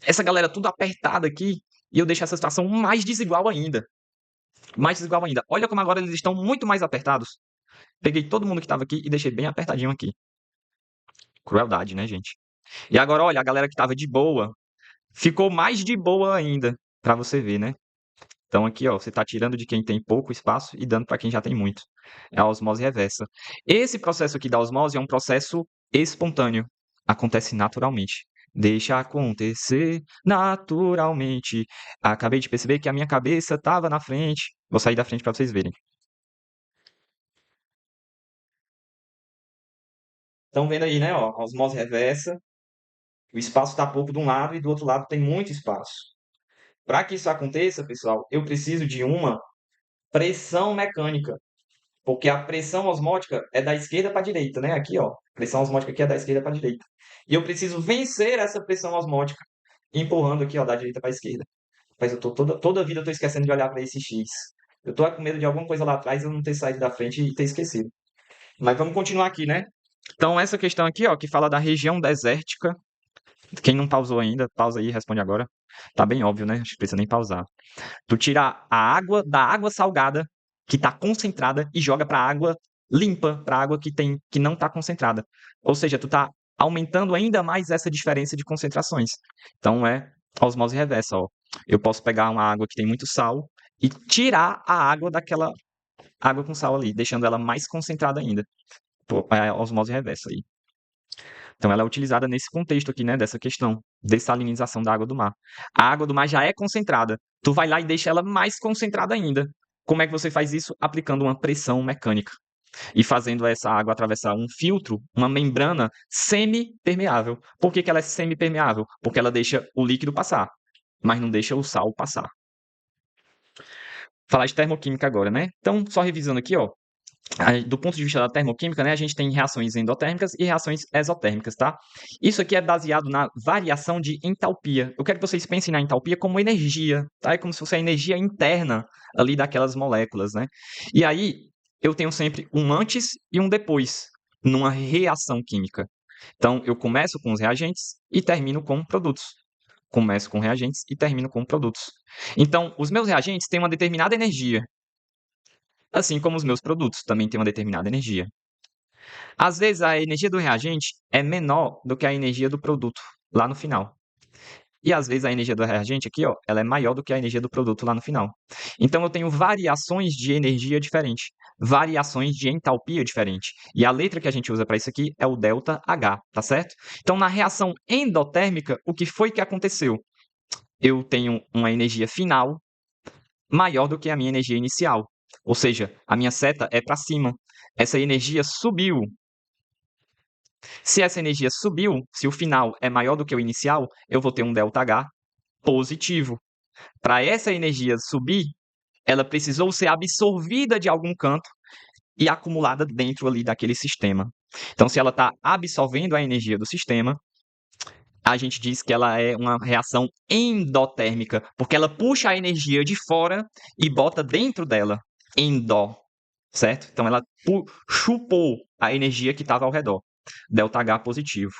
essa galera tudo apertada aqui, e eu deixo essa situação mais desigual ainda. Mais desigual ainda. Olha como agora eles estão muito mais apertados. Peguei todo mundo que estava aqui e deixei bem apertadinho aqui. Crueldade, né, gente? E agora, olha, a galera que estava de boa ficou mais de boa ainda, pra você ver, né? Então aqui, ó, você está tirando de quem tem pouco espaço e dando para quem já tem muito. É a osmose reversa. Esse processo aqui da osmose é um processo espontâneo. Acontece naturalmente. Deixa acontecer naturalmente. Acabei de perceber que a minha cabeça estava na frente. Vou sair da frente para vocês verem. Estão vendo aí, né? Ó, a osmose reversa. O espaço está pouco de um lado e do outro lado tem muito espaço. Para que isso aconteça, pessoal, eu preciso de uma pressão mecânica. Porque a pressão osmótica é da esquerda para a direita, né? Aqui, ó. Pressão osmótica aqui é da esquerda para a direita. E eu preciso vencer essa pressão osmótica, empurrando aqui, ó, da direita para a esquerda. Mas eu tô toda a vida eu tô esquecendo de olhar para esse X. Eu tô com medo de alguma coisa lá atrás eu não ter saído da frente e ter esquecido. Mas vamos continuar aqui, né? Então, essa questão aqui, ó, que fala da região desértica. Quem não pausou ainda, pausa aí e responde agora. Tá bem óbvio, né? Acho que precisa nem pausar. Tu tira a água da água salgada, que está concentrada, e joga para a água limpa, para a água que não está concentrada. Ou seja, tu está aumentando ainda mais essa diferença de concentrações. Então é osmose reversa, ó. Eu posso pegar uma água que tem muito sal e tirar a água daquela água com sal ali, deixando ela mais concentrada ainda. Pô, é a osmose reversa aí. Então ela é utilizada nesse contexto aqui, né, dessa questão, dessalinização da água do mar. A água do mar já é concentrada, tu vai lá e deixa ela mais concentrada ainda. Como é que você faz isso? Aplicando uma pressão mecânica e fazendo essa água atravessar um filtro, uma membrana semi-permeável. Por que que ela é semi-permeável? Porque ela deixa o líquido passar, mas não deixa o sal passar. Falar de termoquímica agora, né? Então, só revisando aqui, ó. Do ponto de vista da termoquímica, né, a gente tem reações endotérmicas e reações exotérmicas, tá? Isso aqui é baseado na variação de entalpia. Eu quero que vocês pensem na entalpia como energia, tá? É como se fosse a energia interna ali daquelas moléculas, né? E aí, eu tenho sempre um antes e um depois numa reação química. Então, eu começo com os reagentes e termino com produtos. Começo com reagentes e termino com produtos. Então, os meus reagentes têm uma determinada energia, assim como os meus produtos também têm uma determinada energia. Às vezes, a energia do reagente é menor do que a energia do produto lá no final. E às vezes a energia do reagente aqui, ó, ela é maior do que a energia do produto lá no final. Então eu tenho variações de energia diferente, variações de entalpia diferente. E a letra que a gente usa para isso aqui é o ΔH, tá certo? Então na reação endotérmica, o que foi que aconteceu? Eu tenho uma energia final maior do que a minha energia inicial. Ou seja, a minha seta é para cima. Essa energia subiu. Se essa energia subiu, se o final é maior do que o inicial, eu vou ter um ΔH positivo. Para essa energia subir, ela precisou ser absorvida de algum canto e acumulada dentro ali daquele sistema. Então, se ela está absorvendo a energia do sistema, a gente diz que ela é uma reação endotérmica, porque ela puxa a energia de fora e bota dentro dela. Endo, certo? Então, ela chupou a energia que estava ao redor. ΔH positivo,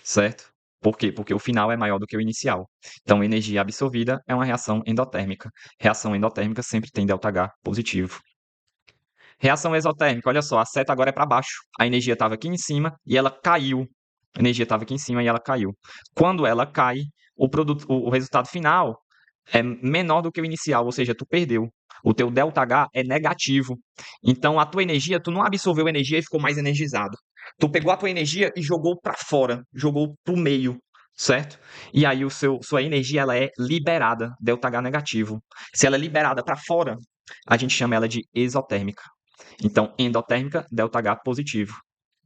certo? Por quê? Porque o final é maior do que o inicial. Então, energia absorvida é uma reação endotérmica. Reação endotérmica sempre tem ΔH positivo. Reação exotérmica, olha só, a seta agora é para baixo. A energia estava aqui em cima e ela caiu. A energia estava aqui em cima e ela caiu. Quando ela cai, o resultado final é menor do que o inicial, ou seja, tu perdeu. O teu ΔH é negativo. Então, a tua energia, tu não absorveu energia e ficou mais energizado. Tu pegou a tua energia e jogou para fora, jogou para o meio, certo? E aí sua energia ela é liberada, ΔH negativo. Se ela é liberada para fora, a gente chama ela de exotérmica. Então, endotérmica, ΔH positivo.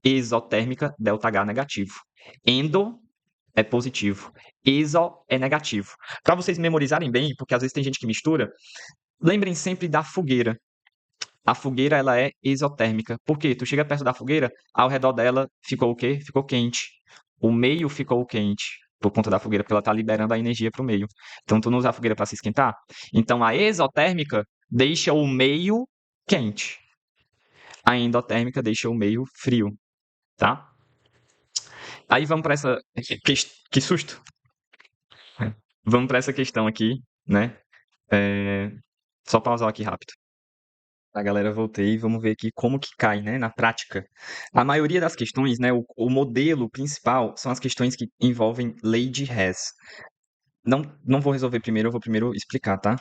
Exotérmica, ΔH negativo. Endo é positivo. Exo é negativo. Para vocês memorizarem bem, porque às vezes tem gente que mistura, lembrem sempre da fogueira. A fogueira ela é exotérmica. Por quê? Tu chega perto da fogueira, ao redor dela ficou o quê? Ficou quente. O meio ficou quente por conta da fogueira, porque ela está liberando a energia para o meio. Então tu não usa a fogueira para se esquentar. Então a exotérmica deixa o meio quente. A endotérmica deixa o meio frio, tá? Aí vamos para essa que susto. Vamos para essa questão aqui, né? Só pausar aqui rápido. A galera, voltei, vamos ver aqui como que cai, né, na prática. A maioria das questões, né, o modelo principal são as questões que envolvem lei de Hess. Não vou resolver primeiro, eu vou primeiro explicar, tá?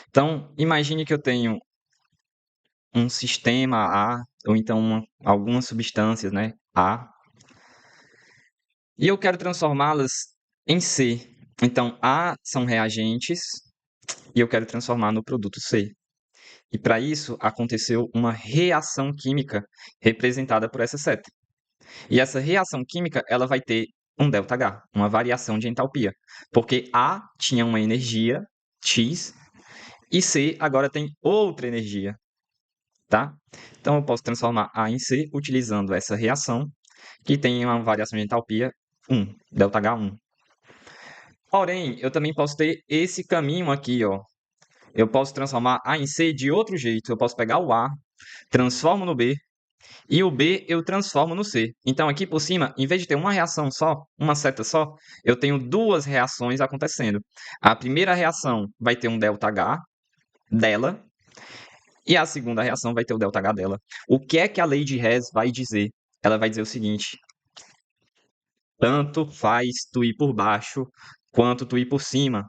Então, imagine que eu tenho um sistema A, ou então algumas substâncias, né, A, e eu quero transformá-las em C. Então, A são reagentes e eu quero transformar no produto C. E para isso aconteceu uma reação química representada por essa seta. E essa reação química ela vai ter um ΔH, uma variação de entalpia, porque A tinha uma energia X e C agora tem outra energia, tá? Então eu posso transformar A em C utilizando essa reação que tem uma variação de entalpia 1, ΔH 1. Porém, eu também posso ter esse caminho aqui, ó. Eu posso transformar A em C de outro jeito. Eu posso pegar o A, transformo no B, e o B eu transformo no C. Então, aqui por cima, em vez de ter uma reação só, uma seta só, eu tenho duas reações acontecendo. A primeira reação vai ter um ΔH dela, e a segunda reação vai ter o ΔH dela. O que é que a lei de Hess vai dizer? Ela vai dizer o seguinte: tanto faz tu ir por baixo quanto tu ir por cima.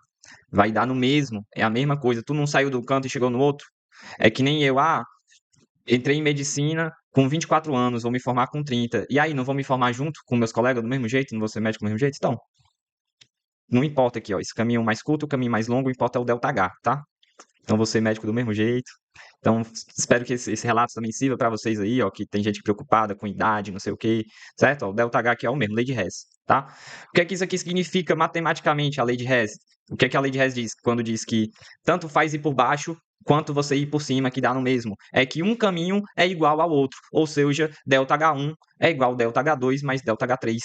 Vai dar no mesmo, é a mesma coisa. Tu não saiu do canto e chegou no outro. É que nem eu, entrei em medicina com 24 anos, vou me formar com 30. E aí, não vou me formar junto com meus colegas do mesmo jeito? Não vou ser médico do mesmo jeito? Então, não importa aqui, ó. Esse caminho mais curto, o caminho mais longo, importa é o ΔH, tá? Então, vou ser médico do mesmo jeito. Então, espero que esse relato também sirva para vocês aí, ó, que tem gente preocupada com idade, não sei o quê, certo? Ó, o ΔH aqui é o mesmo, lei de Hess, tá? O que é que isso aqui significa matematicamente, a lei de Hess? O que é que a lei de Hess diz quando diz que tanto faz ir por baixo quanto você ir por cima, que dá no mesmo. É que um caminho é igual ao outro, ou seja, ΔH1 é igual a ΔH2 mais ΔH3,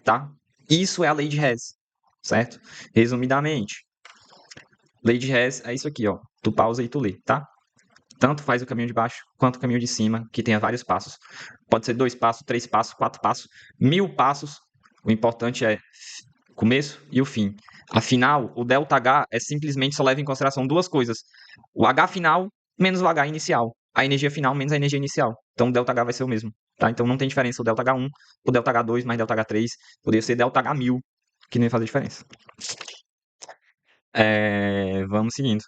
tá? Isso é a lei de Hess, certo? Resumidamente, lei de Hess é isso aqui, ó. Tu pausa e tu lê, tá? Tanto faz o caminho de baixo quanto o caminho de cima, que tenha vários passos. Pode ser 2 passos, 3 passos, 4 passos, 1000 passos. O importante é o começo e o fim. Afinal, o ΔH é simplesmente só leva em consideração duas coisas. O H final menos o H inicial. A energia final menos a energia inicial. Então o ΔH vai ser o mesmo. Tá? Então não tem diferença o ΔH1, o ΔH2 mais ΔH3. Poderia ser ΔH1000, que não ia fazer diferença. Vamos seguindo.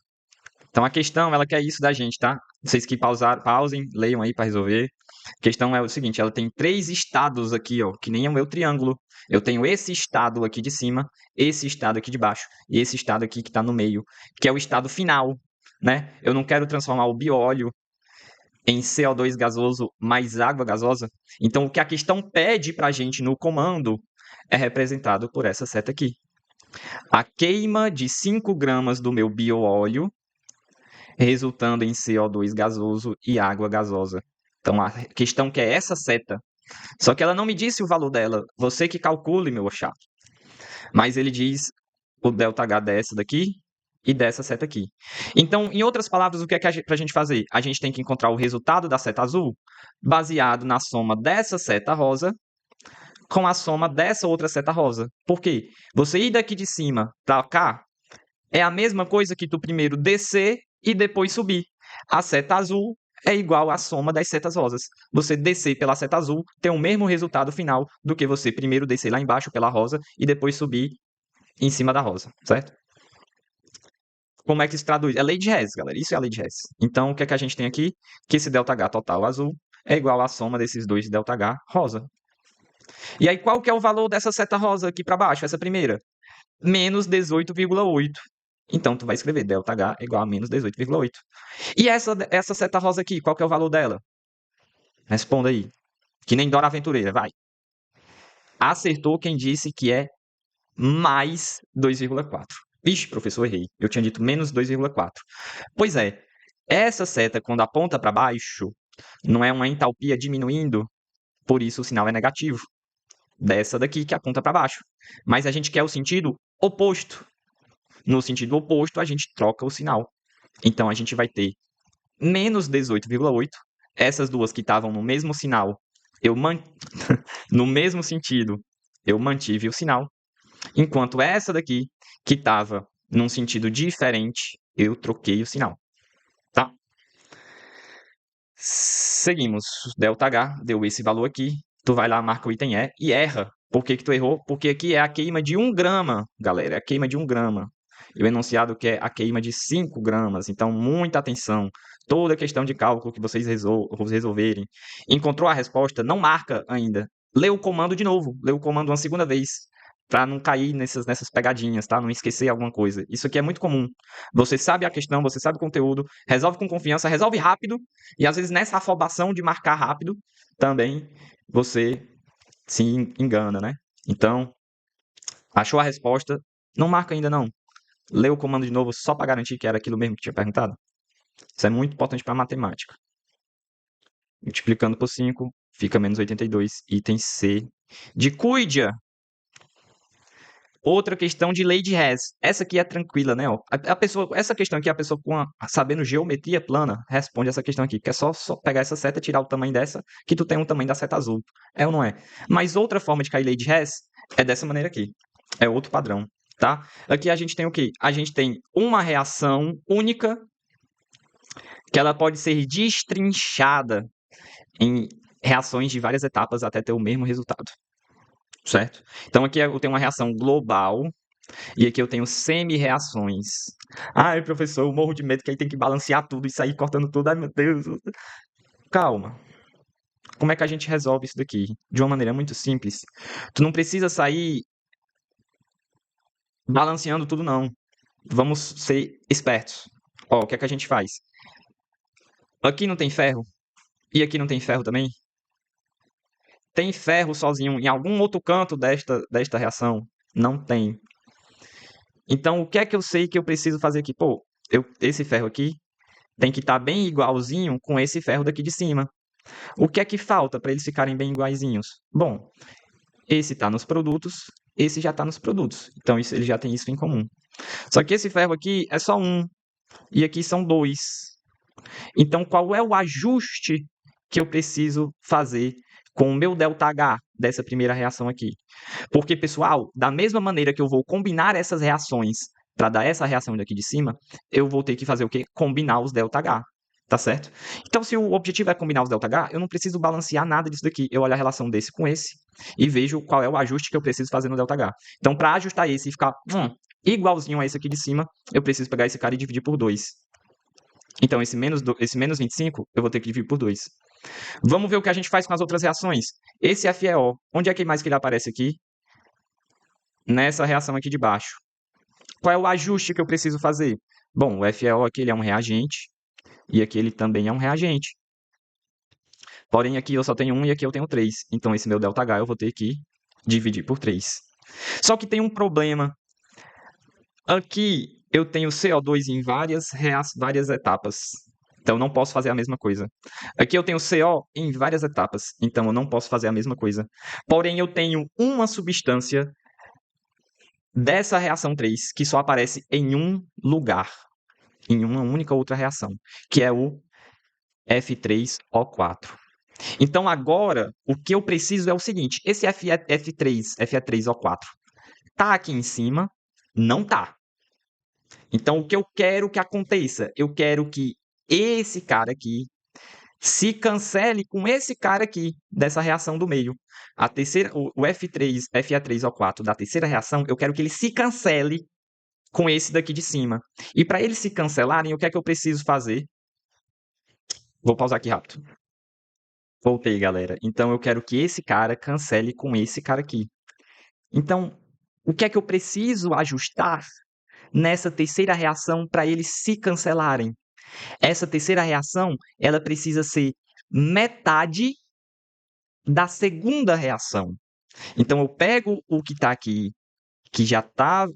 Então a questão, ela quer isso da gente, tá? Vocês que pausem, leiam aí para resolver. A questão é o seguinte, ela tem 3 estados aqui, ó, que nem é o meu triângulo. Eu tenho esse estado aqui de cima, esse estado aqui de baixo e esse estado aqui que está no meio, que é o estado final, né? Eu não quero transformar o bióleo em CO2 gasoso mais água gasosa. Então o que a questão pede para a gente no comando é representado por essa seta aqui. A queima de 5 gramas do meu bioóleo resultando em CO2 gasoso e água gasosa. Então a questão que é essa seta. Só que ela não me disse o valor dela. Você que calcule, meu chato. Mas ele diz o ΔH dessa daqui e dessa seta aqui. Então, em outras palavras, o que é para a gente fazer? A gente tem que encontrar o resultado da seta azul baseado na soma dessa seta rosa com a soma dessa outra seta rosa. Por quê? Você ir daqui de cima para cá é a mesma coisa que tu primeiro descer e depois subir. A seta azul é igual à soma das setas rosas. Você descer pela seta azul tem o mesmo resultado final do que você primeiro descer lá embaixo pela rosa e depois subir em cima da rosa, certo? Como é que se traduz? É lei de Hess, galera. Isso é a lei de Hess. Então, o que é que a gente tem aqui? Que esse ΔH total azul é igual à soma desses dois ΔH rosa. E aí, qual que é o valor dessa seta rosa aqui para baixo, essa primeira? Menos 18,8. Então, tu vai escrever ΔH igual a menos 18,8. E essa seta rosa aqui, qual que é o valor dela? Responda aí. Que nem Dora Aventureira, vai. Acertou quem disse que é mais 2,4. Vixe, professor, errei. Eu tinha dito menos 2,4. Pois é, essa seta, quando aponta para baixo, não é uma entalpia diminuindo, por isso o sinal é negativo. Dessa daqui que aponta para baixo. Mas a gente quer o sentido oposto. No sentido oposto, a gente troca o sinal. Então, a gente vai ter menos 18,8. Essas duas que estavam no mesmo sinal, no mesmo sentido, eu mantive o sinal. Enquanto essa daqui, que estava num sentido diferente, eu troquei o sinal. Tá? Seguimos. ΔH deu esse valor aqui. Tu vai lá, marca o item E e erra. Por que que tu errou? Porque aqui é a queima de 1 grama, galera. É a queima de 1 grama. E o enunciado que é a queima de 5 gramas. Então, muita atenção. Toda questão de cálculo que vocês resolverem. Encontrou a resposta? Não marca ainda. Lê o comando de novo. Lê o comando uma segunda vez. Para não cair nessas pegadinhas, tá? Não esquecer alguma coisa. Isso aqui é muito comum. Você sabe a questão, você sabe o conteúdo, resolve com confiança, resolve rápido. E às vezes nessa afobação de marcar rápido, também você se engana, né? Então, achou a resposta? Não marca ainda não. Lê o comando de novo só para garantir que era aquilo mesmo que tinha perguntado. Isso é muito importante para matemática. Multiplicando por 5, fica menos 82. Item C de Cuidia. Outra questão de lei de Hess. Essa aqui é tranquila, né? Essa questão aqui, a pessoa sabendo geometria plana, responde essa questão aqui, que é só pegar essa seta, tirar o tamanho dessa, que tu tem um tamanho da seta azul. É ou não é? Mas outra forma de cair lei de Hess é dessa maneira aqui. É outro padrão, tá? Aqui a gente tem o quê? A gente tem uma reação única que ela pode ser destrinchada em reações de várias etapas até ter o mesmo resultado. Certo? Então aqui eu tenho uma reação global e aqui eu tenho semi-reações. Ai, professor, eu morro de medo que aí tem que balancear tudo e sair cortando tudo. Ai, meu Deus. Calma. Como é que a gente resolve isso daqui? De uma maneira muito simples. Tu não precisa sair balanceando tudo, não. Vamos ser espertos. Ó, o que é que a gente faz? Aqui não tem ferro. E aqui não tem ferro também. Tem ferro sozinho em algum outro canto desta reação? Não tem. Então, o que é que eu sei que eu preciso fazer aqui? Pô, esse ferro aqui tem que estar bem igualzinho com esse ferro daqui de cima. O que é que falta para eles ficarem bem iguaizinhos? Bom, esse está nos produtos, esse já está nos produtos. Então, ele já tem isso em comum. Só que esse ferro aqui é só um, e aqui são dois. Então, qual é o ajuste que eu preciso fazer com o meu ΔH dessa primeira reação aqui? Porque, pessoal, da mesma maneira que eu vou combinar essas reações para dar essa reação daqui de cima, eu vou ter que fazer o quê? Combinar os ΔH. Tá certo? Então, se o objetivo é combinar os ΔH, eu não preciso balancear nada disso daqui. Eu olho a relação desse com esse e vejo qual é o ajuste que eu preciso fazer no ΔH. Então, para ajustar esse e ficar igualzinho a esse aqui de cima, eu preciso pegar esse cara e dividir por 2. Então, esse menos 25, eu vou ter que dividir por 2. Vamos ver o que a gente faz com as outras reações. Esse FeO, onde é que mais que ele aparece aqui? Nessa reação aqui de baixo. Qual é o ajuste que eu preciso fazer? Bom, o FeO aqui ele é um reagente e aqui ele também é um reagente. Porém, aqui eu só tenho 1 e aqui eu tenho 3. Então, esse meu ΔH eu vou ter que dividir por 3. Só que tem um problema. Aqui eu tenho CO2 em várias etapas. Então, eu não posso fazer a mesma coisa. Aqui eu tenho CO em várias etapas. Então, eu não posso fazer a mesma coisa. Porém, eu tenho uma substância dessa reação 3 que só aparece em um lugar. Em uma única outra reação. Que é o F3O4. Então, agora, o que eu preciso é o seguinte. Esse Fe3O4 tá aqui em cima? Não tá. Então, o que eu quero que aconteça? Eu quero que esse cara aqui se cancele com esse cara aqui, dessa reação do meio. O Fe3O4 da terceira reação, eu quero que ele se cancele com esse daqui de cima. E para eles se cancelarem, o que é que eu preciso fazer? Vou pausar aqui rápido. Voltei, galera. Então, eu quero que esse cara cancele com esse cara aqui. Então, o que é que eu preciso ajustar nessa terceira reação para eles se cancelarem? Essa terceira reação, ela precisa ser metade da segunda reação. Então, eu pego o que está aqui, que já está...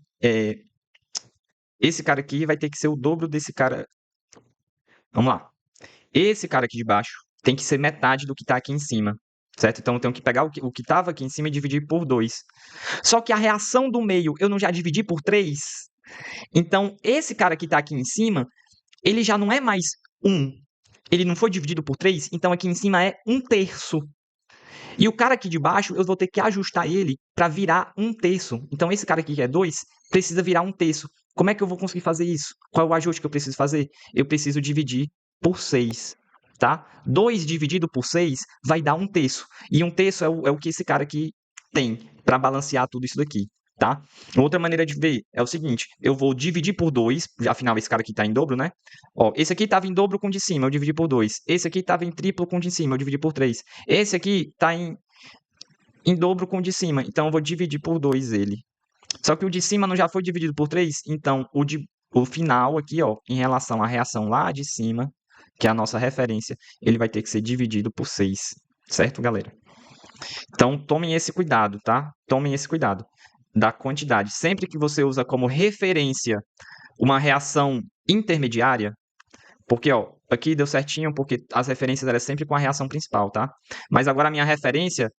esse cara aqui vai ter que ser o dobro desse cara. Vamos lá. Esse cara aqui de baixo tem que ser metade do que está aqui em cima. Certo? Então, eu tenho que pegar o que estava aqui em cima e dividir por 2. Só que a reação do meio eu não já dividi por 3? Então, esse cara que está aqui em cima, ele já não é mais 1. Ele não foi dividido por 3, então aqui em cima é 1/3. E o cara aqui de baixo, eu vou ter que ajustar ele para virar 1/3. Então, esse cara aqui que é 2, precisa virar 1/3. Como é que eu vou conseguir fazer isso? Qual é o ajuste que eu preciso fazer? Eu preciso dividir por 6. Tá? 2 dividido por 6 vai dar 1/3. E 1/3 é o que esse cara aqui tem para balancear tudo isso daqui. Tá? Outra maneira de ver é o seguinte, eu vou dividir por 2, afinal esse cara aqui está em dobro, né? Ó, esse aqui estava em dobro com o de cima, eu dividi por 2. Esse aqui estava em triplo com o de cima, eu dividi por 3. Esse aqui está em dobro com o de cima, então eu vou dividir por 2 ele. Só que o de cima não já foi dividido por 3, então o final aqui, ó, em relação à reação lá de cima, que é a nossa referência, ele vai ter que ser dividido por 6. Certo, galera? Então, tomem esse cuidado, tá? Tomem esse cuidado da quantidade. Sempre que você usa como referência uma reação intermediária, porque, ó, aqui deu certinho, porque as referências eram sempre com a reação principal, tá? Mas agora a minha referência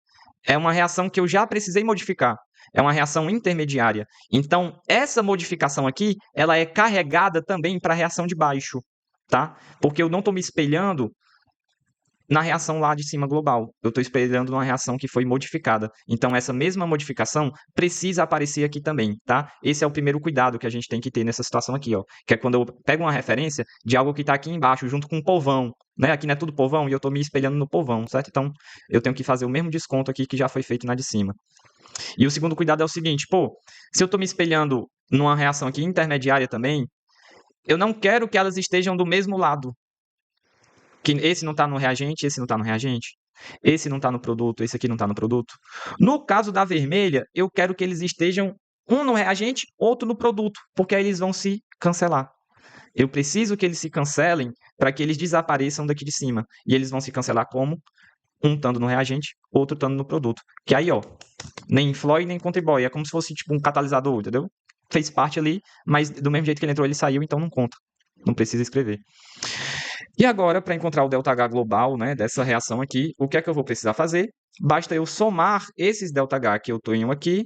é uma reação que eu já precisei modificar. É uma reação intermediária. Então, essa modificação aqui, ela é carregada também para a reação de baixo, tá? Porque eu não estou me espelhando na reação lá de cima global. Eu estou espelhando numa reação que foi modificada. Então, essa mesma modificação precisa aparecer aqui também, tá? Esse é o primeiro cuidado que a gente tem que ter nessa situação aqui, ó. Que é quando eu pego uma referência de algo que está aqui embaixo, junto com o povão, né? Aqui não é tudo povão e eu estou me espelhando no povão, certo? Então, eu tenho que fazer o mesmo desconto aqui que já foi feito na de cima. E o segundo cuidado é o seguinte, pô, se eu estou me espelhando numa reação aqui intermediária também, eu não quero que elas estejam do mesmo lado. Que esse não está no reagente, esse não está no reagente. Esse não está no produto, esse aqui não está no produto. No caso da vermelha, eu quero que eles estejam um no reagente, outro no produto, porque aí eles vão se cancelar. Eu preciso que eles se cancelem para que eles desapareçam daqui de cima. E eles vão se cancelar como? Um estando no reagente, outro estando no produto. Que aí, ó, nem influi nem contribui. É como se fosse tipo um catalisador, entendeu? Fez parte ali, mas do mesmo jeito que ele entrou, ele saiu, então não conta. Não precisa escrever. E agora, para encontrar o ΔH global, né, dessa reação aqui, o que é que eu vou precisar fazer? Basta eu somar esses ΔH que eu tenho aqui,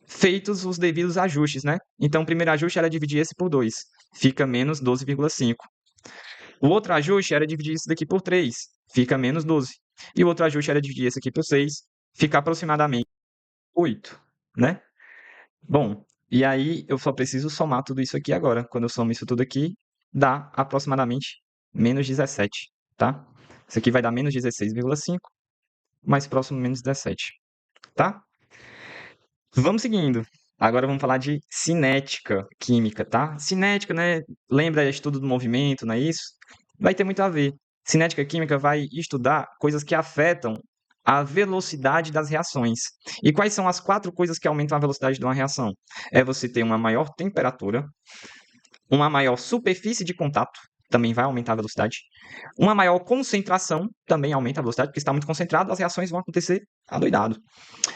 feitos os devidos ajustes, né? Então, o primeiro ajuste era dividir esse por 2, fica menos 12,5. O outro ajuste era dividir isso daqui por 3, fica menos 12. E o outro ajuste era dividir esse aqui por 6, fica aproximadamente 8, né? Bom, e aí eu só preciso somar tudo isso aqui agora. Quando eu somo isso tudo aqui, dá aproximadamente menos 17, tá? Isso aqui vai dar menos 16,5, mais próximo menos 17, tá? Vamos seguindo. Agora vamos falar de cinética química, tá? Cinética, né? Lembra estudo do movimento, não é isso? Vai ter muito a ver. Cinética química vai estudar coisas que afetam a velocidade das reações. E quais são as 4 coisas que aumentam a velocidade de uma reação? É você ter uma maior temperatura, uma maior superfície de contato, também vai aumentar a velocidade. Uma maior concentração também aumenta a velocidade, porque se está muito concentrado, as reações vão acontecer adoidado.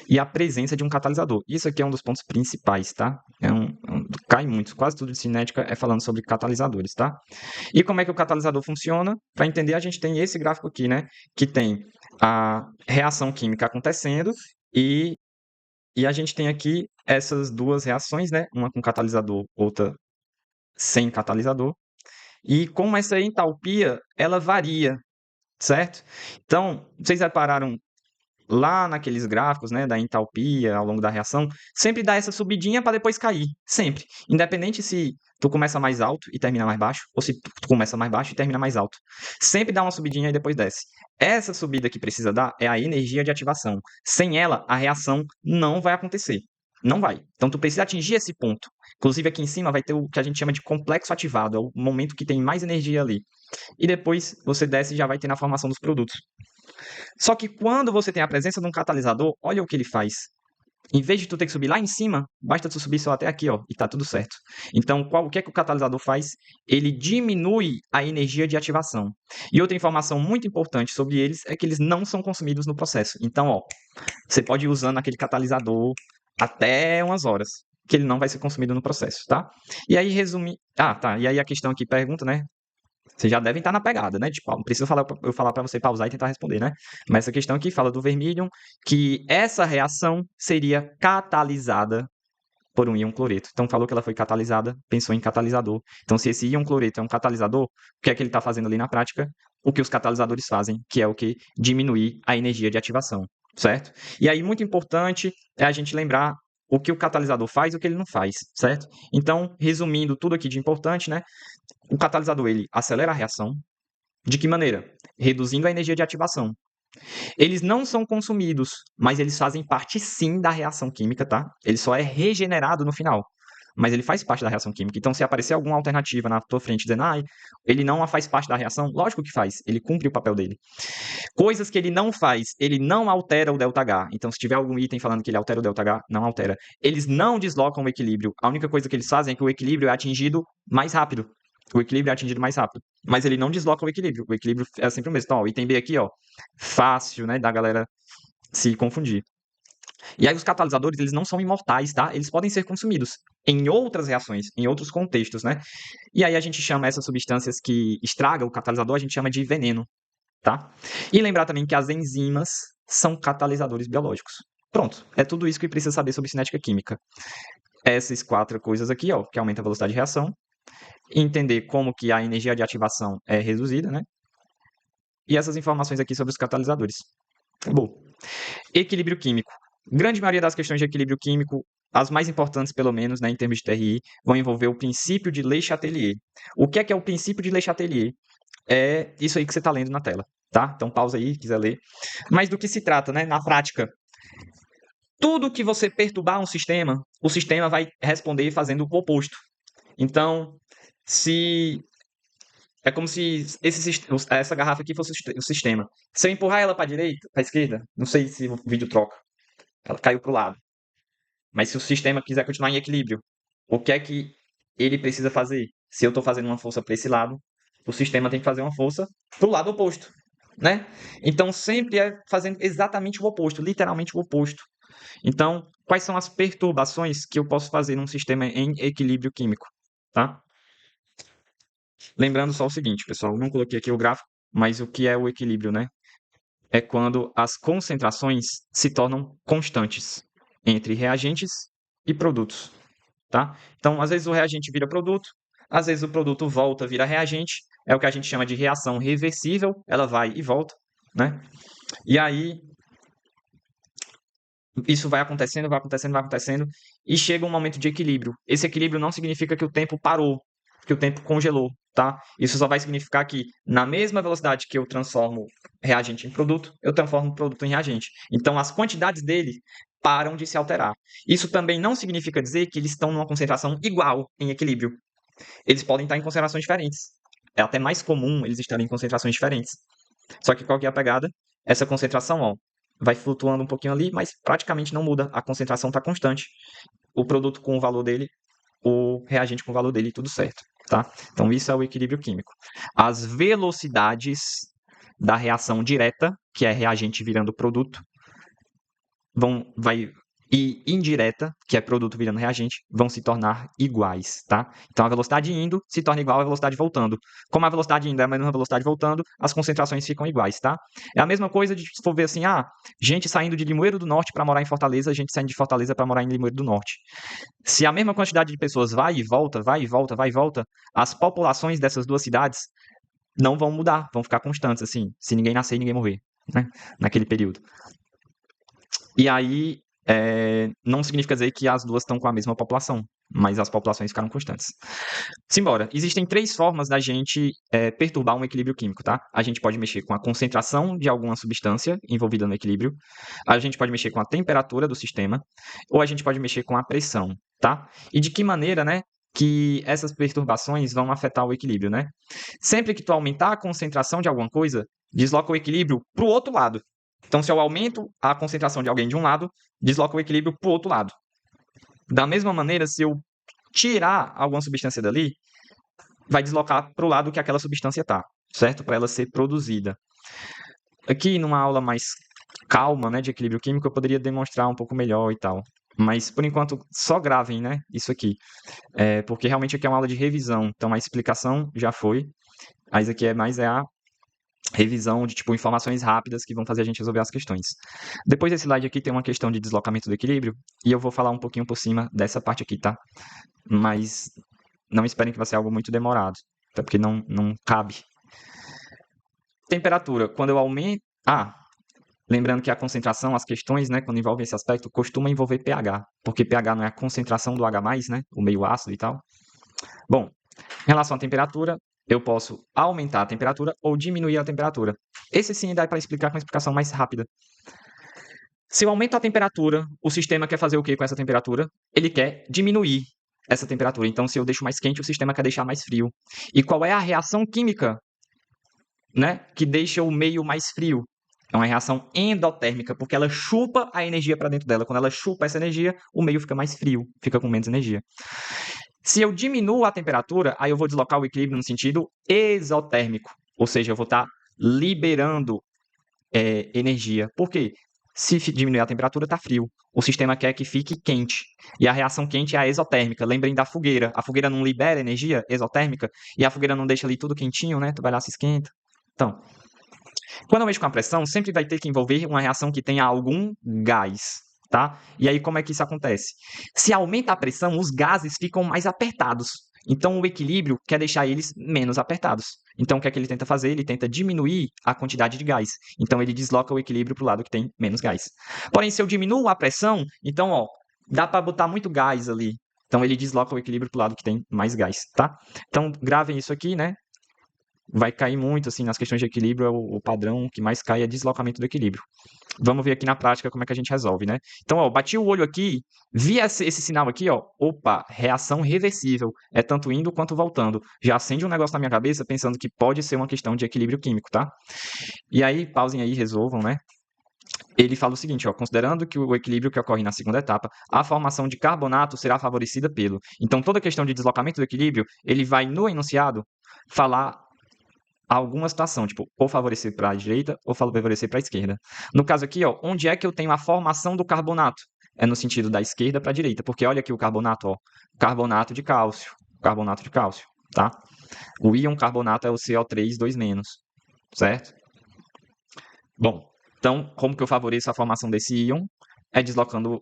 E a presença de um catalisador. Isso aqui é um dos pontos principais, tá? Cai muito. Quase tudo de cinética é falando sobre catalisadores, tá? E como é que o catalisador funciona? Para entender, a gente tem esse gráfico aqui, né? Que tem a reação química acontecendo e, e a gente tem aqui essas duas reações, né? Uma com catalisador, outra sem catalisador. E como essa entalpia, ela varia, certo? Então, vocês repararam lá naqueles gráficos, né, da entalpia ao longo da reação, sempre dá essa subidinha para depois cair, sempre. Independente se tu começa mais alto e termina mais baixo, ou se tu começa mais baixo e termina mais alto. Sempre dá uma subidinha e depois desce. Essa subida que precisa dar é a energia de ativação. Sem ela, a reação não vai acontecer. Não vai. Então, tu precisa atingir esse ponto. Inclusive, aqui em cima vai ter o que a gente chama de complexo ativado, é o momento que tem mais energia ali. E depois você desce e já vai ter na formação dos produtos. Só que quando você tem a presença de um catalisador, olha o que ele faz. Em vez de tu ter que subir lá em cima, basta tu subir só até aqui, ó, e tá tudo certo. Então, o que é que o catalisador faz? Ele diminui a energia de ativação. E outra informação muito importante sobre eles é que eles não são consumidos no processo. Então, ó, você pode ir usando aquele catalisador até umas horas, que ele não vai ser consumido no processo, tá? E aí, resumir. Ah, tá. E aí a questão aqui pergunta, né? Vocês já devem estar na pegada, né? Tipo, não precisa eu falar para você pausar e tentar responder, né? Mas essa questão aqui fala do vermilion, que essa reação seria catalisada por um íon cloreto. Então, falou que ela foi catalisada, pensou em catalisador. Então, se esse íon cloreto é um catalisador, o que é que ele está fazendo ali na prática? O que os catalisadores fazem, que é o que? Diminuir a energia de ativação, certo? E aí, muito importante é a gente lembrar o que o catalisador faz e o que ele não faz, certo? Então, resumindo tudo aqui de importante, né? O catalisador ele acelera a reação. De que maneira? Reduzindo a energia de ativação. Eles não são consumidos, mas eles fazem parte sim da reação química, tá? Ele só é regenerado no final. Mas ele faz parte da reação química. Então, se aparecer alguma alternativa na tua frente dizendo, ele não faz parte da reação, lógico que faz. Ele cumpre o papel dele. Coisas que ele não faz, ele não altera o ΔH. Então, se tiver algum item falando que ele altera o ΔH, não altera. Eles não deslocam o equilíbrio. A única coisa que eles fazem é que o equilíbrio é atingido mais rápido. O equilíbrio é atingido mais rápido. Mas ele não desloca o equilíbrio. O equilíbrio é sempre o mesmo. Então, ó, o item B aqui, ó, fácil, né, da galera se confundir. E aí os catalisadores, eles não são imortais, tá? Eles podem ser consumidos em outras reações, em outros contextos, né? E aí a gente chama essas substâncias que estragam o catalisador, a gente chama de veneno, tá? E lembrar também que as enzimas são catalisadores biológicos. Pronto, é tudo isso que precisa saber sobre cinética química. Essas 4 coisas aqui, ó, que aumenta a velocidade de reação, entender como que a energia de ativação é reduzida, né? E essas informações aqui sobre os catalisadores. Bom, equilíbrio químico. Grande maioria das questões de equilíbrio químico, as mais importantes pelo menos, né, em termos de TRI, vão envolver o princípio de Le Chatelier. O que é o princípio de Le Chatelier? É isso aí que você está lendo na tela, tá? Então pausa aí, quiser ler. Mas do que se trata, né, na prática? Tudo que você perturbar um sistema, o sistema vai responder fazendo o oposto. Então, se é como se essa garrafa aqui fosse o sistema. Se eu empurrar ela para a direita, para a esquerda, não sei se o vídeo troca, ela caiu para o lado. Mas se o sistema quiser continuar em equilíbrio, o que é que ele precisa fazer? Se eu estou fazendo uma força para esse lado, o sistema tem que fazer uma força para o lado oposto, né? Então sempre é fazendo exatamente o oposto, literalmente o oposto. Então, quais são as perturbações que eu posso fazer num sistema em equilíbrio químico, tá? Lembrando só o seguinte, pessoal, não coloquei aqui o gráfico, mas o que é o equilíbrio, né? É quando as concentrações se tornam constantes entre reagentes e produtos, tá? Então, às vezes o reagente vira produto, às vezes o produto volta, vira reagente, é o que a gente chama de reação reversível, ela vai e volta, né? E aí isso vai acontecendo, vai acontecendo, vai acontecendo, e chega um momento de equilíbrio. Esse equilíbrio não significa que o tempo parou, que o tempo congelou, tá? Isso só vai significar que, na mesma velocidade que eu transformo reagente em produto, eu transformo produto em reagente. Então, as quantidades dele param de se alterar. Isso também não significa dizer que eles estão numa concentração igual, em equilíbrio. Eles podem estar em concentrações diferentes. É até mais comum eles estarem em concentrações diferentes. Só que qual que é a pegada? Essa concentração, ó, vai flutuando um pouquinho ali, mas praticamente não muda. A concentração está constante. O produto com o valor dele, o reagente com o valor dele, tudo certo, tá? Então isso é o equilíbrio químico. As velocidades da reação direta, que é reagente virando produto, e indireta, que é produto virando reagente, vão se tornar iguais, tá? Então a velocidade indo se torna igual à velocidade voltando. Como a velocidade indo é a mesma velocidade voltando, as concentrações ficam iguais, tá? É a mesma coisa de se for ver assim, gente saindo de Limoeiro do Norte para morar em Fortaleza, gente saindo de Fortaleza para morar em Limoeiro do Norte. Se a mesma quantidade de pessoas vai e volta, vai e volta, vai e volta, as populações dessas duas cidades não vão mudar, vão ficar constantes, assim, se ninguém nascer e ninguém morrer, né? Naquele período. E aí, não significa dizer que as duas estão com a mesma população, mas as populações ficaram constantes. Simbora. Existem 3 formas da gente perturbar um equilíbrio químico, tá? A gente pode mexer com a concentração de alguma substância envolvida no equilíbrio, a gente pode mexer com a temperatura do sistema, ou a gente pode mexer com a pressão, tá? E de que maneira, né, que essas perturbações vão afetar o equilíbrio, né? Sempre que tu aumentar a concentração de alguma coisa, desloca o equilíbrio para o outro lado. Então, se eu aumento a concentração de alguém de um lado, desloca o equilíbrio para o outro lado. Da mesma maneira, se eu tirar alguma substância dali, vai deslocar para o lado que aquela substância está, certo? Para ela ser produzida. Aqui, numa aula mais calma, né, de equilíbrio químico, eu poderia demonstrar um pouco melhor e tal. Mas, por enquanto, só gravem, né, isso aqui. Porque realmente aqui é uma aula de revisão. Então, a explicação já foi. Mas aqui é mais a revisão de tipo informações rápidas que vão fazer a gente resolver as questões. Depois desse slide aqui tem uma questão de deslocamento do equilíbrio e eu vou falar um pouquinho por cima dessa parte aqui, tá? Mas não esperem que vai ser algo muito demorado, até porque não cabe. Temperatura, quando eu aumento... lembrando que a concentração, as questões, né, quando envolvem esse aspecto, costuma envolver pH, porque pH não é a concentração do H+, né, o meio ácido e tal. Bom, em relação à temperatura, eu posso aumentar a temperatura ou diminuir a temperatura. Esse sim dá para explicar com uma explicação mais rápida. Se eu aumento a temperatura, o sistema quer fazer o que com essa temperatura? Ele quer diminuir essa temperatura. Então, se eu deixo mais quente, o sistema quer deixar mais frio. E qual é a reação química, né, que deixa o meio mais frio? É uma reação endotérmica, porque ela chupa a energia para dentro dela. Quando ela chupa essa energia, o meio fica mais frio, fica com menos energia. Se eu diminuo a temperatura, aí eu vou deslocar o equilíbrio no sentido exotérmico, ou seja, eu vou estar liberando energia. Por quê? Se diminuir a temperatura, está frio. O sistema quer que fique quente. E a reação quente é a exotérmica. Lembrem da fogueira. A fogueira não libera energia exotérmica e a fogueira não deixa ali tudo quentinho, né? Tu vai lá, se esquenta. Então, quando eu mexo com a pressão, sempre vai ter que envolver uma reação que tenha algum gás, tá? E aí, como é que isso acontece? Se aumenta a pressão, os gases ficam mais apertados. Então, o equilíbrio quer deixar eles menos apertados. Então, o que é que ele tenta fazer? Ele tenta diminuir a quantidade de gás. Então, ele desloca o equilíbrio para o lado que tem menos gás. Porém, se eu diminuo a pressão, então, ó, dá para botar muito gás ali. Então, ele desloca o equilíbrio para o lado que tem mais gás, tá? Então, gravem isso aqui, né? Vai cair muito, assim, nas questões de equilíbrio, o padrão que mais cai é deslocamento do equilíbrio. Vamos ver aqui na prática como é que a gente resolve, né? Então, ó, bati o olho aqui, vi esse sinal aqui, ó, opa, reação reversível, é tanto indo quanto voltando. Já acende um negócio na minha cabeça pensando que pode ser uma questão de equilíbrio químico, tá? E aí, pausem aí, resolvam, né? Ele fala o seguinte, ó, considerando que o equilíbrio que ocorre na segunda etapa, a formação de carbonato será favorecida pelo. Então, toda questão de deslocamento do equilíbrio, ele vai no enunciado falar alguma situação, tipo, ou favorecer para a direita ou favorecer para a esquerda. No caso aqui, ó, onde é que eu tenho a formação do carbonato? É no sentido da esquerda para a direita, porque olha aqui o carbonato, ó, carbonato de cálcio, tá? O íon carbonato é o CO3 2-, certo? Bom, então, como que eu favoreço a formação desse íon? É deslocando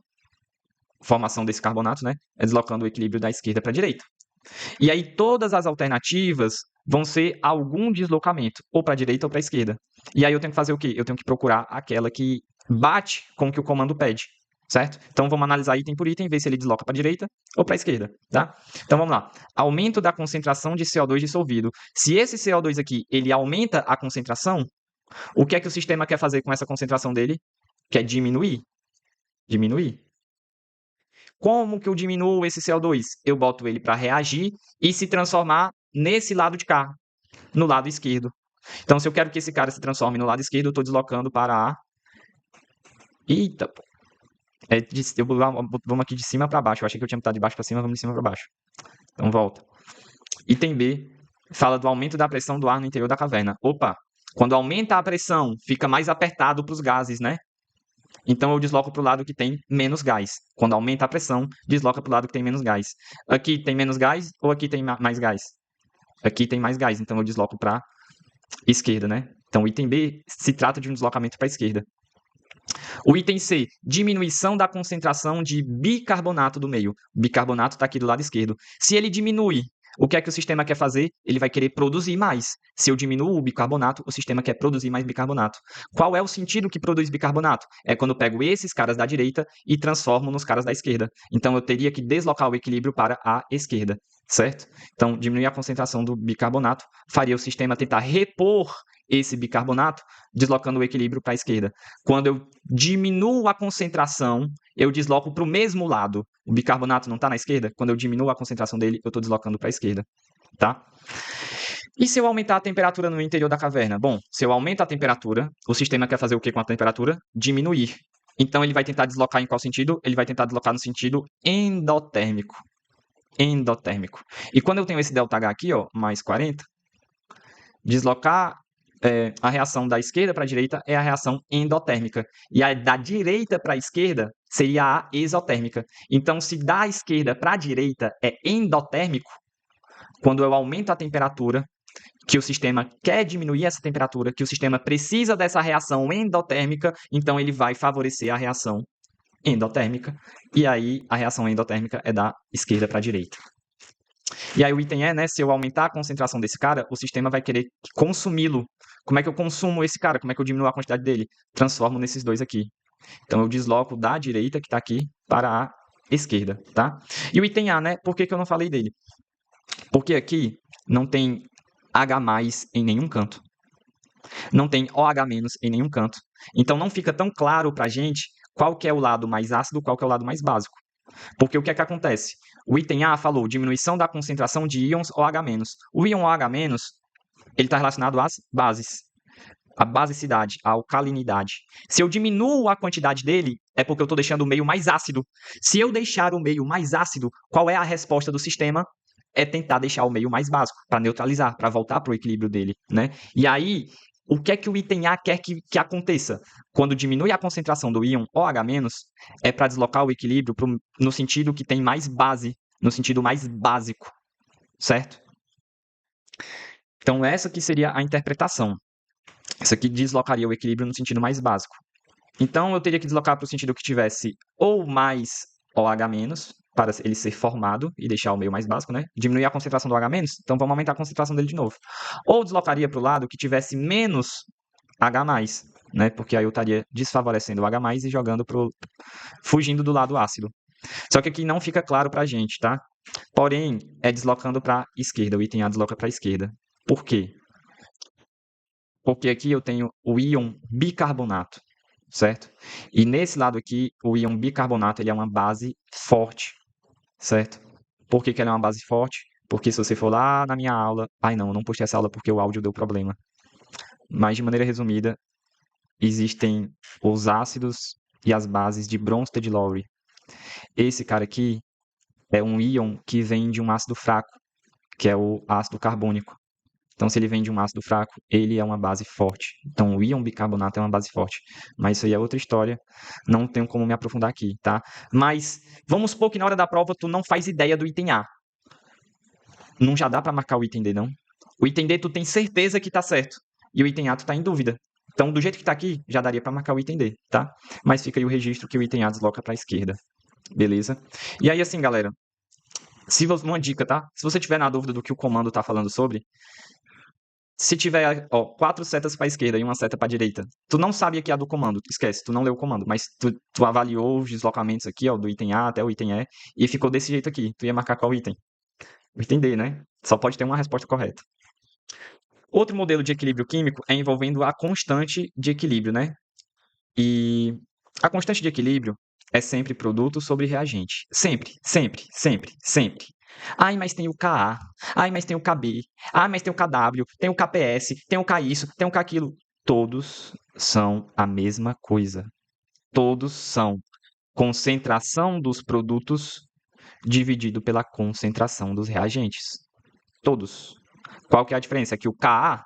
formação desse carbonato, né? É deslocando o equilíbrio da esquerda para a direita. E aí todas as alternativas vão ser algum deslocamento, ou para a direita ou para a esquerda. E aí eu tenho que fazer o quê? Eu tenho que procurar aquela que bate com o que o comando pede, certo? Então vamos analisar item por item, ver se ele desloca para a direita ou para a esquerda, tá? Então vamos lá. Aumento da concentração de CO2 dissolvido. Se esse CO2 aqui, ele aumenta a concentração, o que é que o sistema quer fazer com essa concentração dele? Quer diminuir. Diminuir. Como que eu diminuo esse CO2? Eu boto ele para reagir e se transformar nesse lado de cá, no lado esquerdo. Então, se eu quero que esse cara se transforme no lado esquerdo, eu estou deslocando para a... Eita, pô. Vamos aqui de cima para baixo. Eu achei que eu tinha botado de baixo para cima, vamos de cima para baixo. Então, volta. Item B fala do aumento da pressão do ar no interior da caverna. Opa, quando aumenta a pressão, fica mais apertado para os gases, né? Então eu desloco para o lado que tem menos gás. Quando aumenta a pressão, desloca para o lado que tem menos gás. Aqui tem menos gás ou aqui tem mais gás? Aqui tem mais gás, então eu desloco para a esquerda, né? Então o item B se trata de um deslocamento para a esquerda. O item C, diminuição da concentração de bicarbonato do meio. O bicarbonato está aqui do lado esquerdo. Se ele diminui, o que é que o sistema quer fazer? Ele vai querer produzir mais. Se eu diminuo o bicarbonato, o sistema quer produzir mais bicarbonato. Qual é o sentido que produz bicarbonato? É quando eu pego esses caras da direita e transformo nos caras da esquerda. Então eu teria que deslocar o equilíbrio para a esquerda, certo? Então, diminuir a concentração do bicarbonato faria o sistema tentar repor esse bicarbonato, deslocando o equilíbrio para a esquerda. Quando eu diminuo a concentração, eu desloco para o mesmo lado. O bicarbonato não está na esquerda? Quando eu diminuo a concentração dele, eu estou deslocando para a esquerda, tá? E se eu aumentar a temperatura no interior da caverna? Bom, se eu aumento a temperatura, o sistema quer fazer o que com a temperatura? Diminuir. Então ele vai tentar deslocar em qual sentido? Ele vai tentar deslocar no sentido endotérmico. Endotérmico. E quando eu tenho esse ΔH aqui, ó, mais 40, deslocar a reação da esquerda para a direita é a reação endotérmica. E a da direita para a esquerda seria a exotérmica. Então, se da esquerda para a direita é endotérmico, quando eu aumento a temperatura, que o sistema quer diminuir essa temperatura, que o sistema precisa dessa reação endotérmica, então ele vai favorecer a reação endotérmica. E aí, a reação endotérmica é da esquerda para a direita. E aí o item é, né, se eu aumentar a concentração desse cara, o sistema vai querer consumi-lo. Como é que eu consumo esse cara? Como é que eu diminuo a quantidade dele? Transformo nesses dois aqui. Então eu desloco da direita, que está aqui, para a esquerda, tá? E o item A, né, por que eu não falei dele? Porque aqui não tem H+ em nenhum canto. Não tem OH- em nenhum canto. Então não fica tão claro para a gente qual que é o lado mais ácido, qual que é o lado mais básico. Porque o que é que acontece? O item A falou diminuição da concentração de íons OH-. O íon OH-, ele está relacionado às bases, à basicidade, à alcalinidade. Se eu diminuo a quantidade dele, é porque eu estou deixando o meio mais ácido. Se eu deixar o meio mais ácido, qual é a resposta do sistema? É tentar deixar o meio mais básico, para neutralizar, para voltar para o equilíbrio dele, né? E aí, o que é que o item A quer que aconteça? Quando diminui a concentração do íon OH-, é para deslocar o equilíbrio no sentido que tem mais base, no sentido mais básico, certo? Então, essa que seria a interpretação. Isso aqui deslocaria o equilíbrio no sentido mais básico. Então, eu teria que deslocar para o sentido que tivesse ou mais OH-, para ele ser formado e deixar o meio mais básico, né? Diminuir a concentração do OH-, então vamos aumentar a concentração dele de novo. Ou deslocaria para o lado que tivesse menos H+, né? Porque aí eu estaria desfavorecendo o H+ e jogando fugindo do lado ácido. Só que aqui não fica claro para a gente, tá? Porém, é deslocando para a esquerda. O item A desloca para a esquerda. Por quê? Porque aqui eu tenho o íon bicarbonato, certo? E nesse lado aqui, o íon bicarbonato ele é uma base forte, certo? Por que ele é uma base forte? Porque se você for lá na minha aula... Ai, não, eu não postei essa aula porque o áudio deu problema. Mas, de maneira resumida, existem os ácidos e as bases de Bronsted-Lowry. Esse cara aqui é um íon que vem de um ácido fraco, que é o ácido carbônico. Então, se ele vem de um ácido fraco, ele é uma base forte. Então, o íon bicarbonato é uma base forte. Mas isso aí é outra história, não tenho como me aprofundar aqui, tá? Mas vamos supor que na hora da prova tu não faz ideia do item A. não já dá para marcar o item D, não? O item D tu tem certeza que tá certo. E o item A tu tá em dúvida. Então, do jeito que tá aqui, já daria para marcar o item D, tá? Mas fica aí o registro que o item A desloca para a esquerda. Beleza? E aí, assim, galera, se você, uma dica, tá? Se você tiver na dúvida do que o comando tá falando sobre, se tiver, ó, 4 setas para a esquerda e uma seta para a direita, tu não sabe aqui a do comando, esquece, tu não leu o comando, mas tu avaliou os deslocamentos aqui, ó, do item A até o item E, e ficou desse jeito aqui. Tu ia marcar qual item? O item D, né? Só pode ter uma resposta correta. Outro modelo de equilíbrio químico é envolvendo a constante de equilíbrio, né? E a constante de equilíbrio é sempre produto sobre reagente. Sempre, sempre, sempre, sempre. Ai, mas tem o Ka. Ai, mas tem o Kb. Ai, mas tem o Kw, tem o Kps, tem o K isso, tem o K aquilo. Todos são a mesma coisa. Todos são concentração dos produtos dividido pela concentração dos reagentes. Todos. Qual que é a diferença? É que o Ka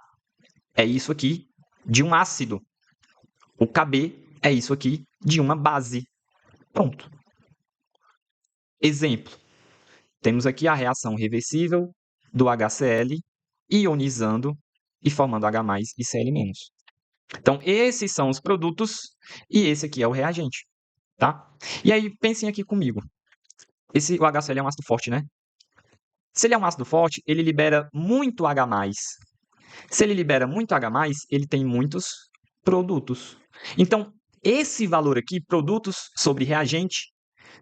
é isso aqui de um ácido. O Kb é isso aqui de uma base. Pronto. Exemplo. Temos aqui a reação reversível do HCl ionizando e formando H+ e Cl-. Então, esses são os produtos e esse aqui é o reagente, tá? E aí, pensem aqui comigo. O HCl é um ácido forte, né? Se ele é um ácido forte, ele libera muito H+. Se ele libera muito H+, ele tem muitos produtos. Então, esse valor aqui, produtos sobre reagente,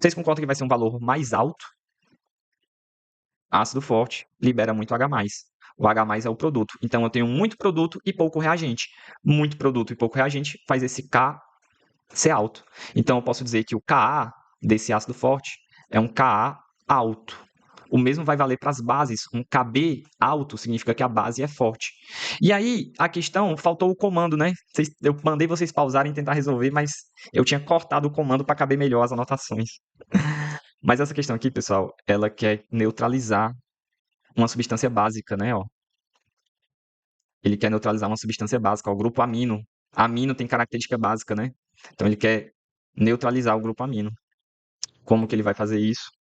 vocês concordam que vai ser um valor mais alto? Ácido forte libera muito H+. O H+ é o produto. Então, eu tenho muito produto e pouco reagente. Muito produto e pouco reagente faz esse K ser alto. Então, eu posso dizer que o Ka desse ácido forte é um Ka alto. O mesmo vai valer para as bases. Um Kb alto significa que a base é forte. E aí, a questão, faltou o comando, né? Eu mandei vocês pausarem e tentar resolver, mas eu tinha cortado o comando para caber melhor as anotações. Mas essa questão aqui, pessoal, ela quer neutralizar uma substância básica, né? Ó. Ele quer neutralizar uma substância básica, ó, o grupo amino. Amino tem característica básica, né? Então ele quer neutralizar o grupo amino. Como que ele vai fazer isso?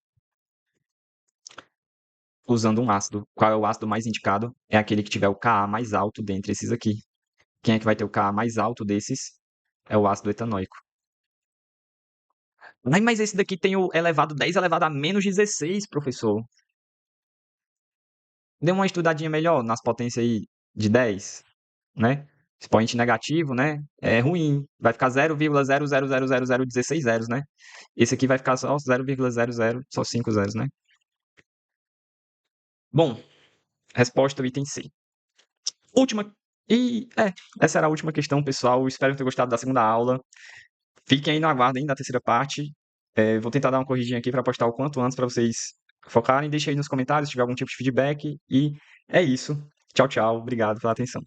Usando um ácido. Qual é o ácido mais indicado? É aquele que tiver o Ka mais alto dentre esses aqui. Quem é que vai ter o Ka mais alto desses? É o ácido etanóico. Mas esse daqui tem o elevado 10 elevado a menos 16, professor. Dê uma estudadinha melhor nas potências aí de 10, né? Expoente negativo, né? É ruim. Vai ficar 0,0000016 zeros, né? Esse aqui vai ficar só 0,00, só 5 zeros, né? Bom, resposta ao item C. Última. Essa era a última questão, pessoal. Espero ter gostado da segunda aula. Fiquem aí no aguardo da terceira parte. Vou tentar dar uma corridinha aqui para postar o quanto antes para vocês focarem. Deixe aí nos comentários se tiver algum tipo de feedback. E é isso. Tchau, tchau. Obrigado pela atenção.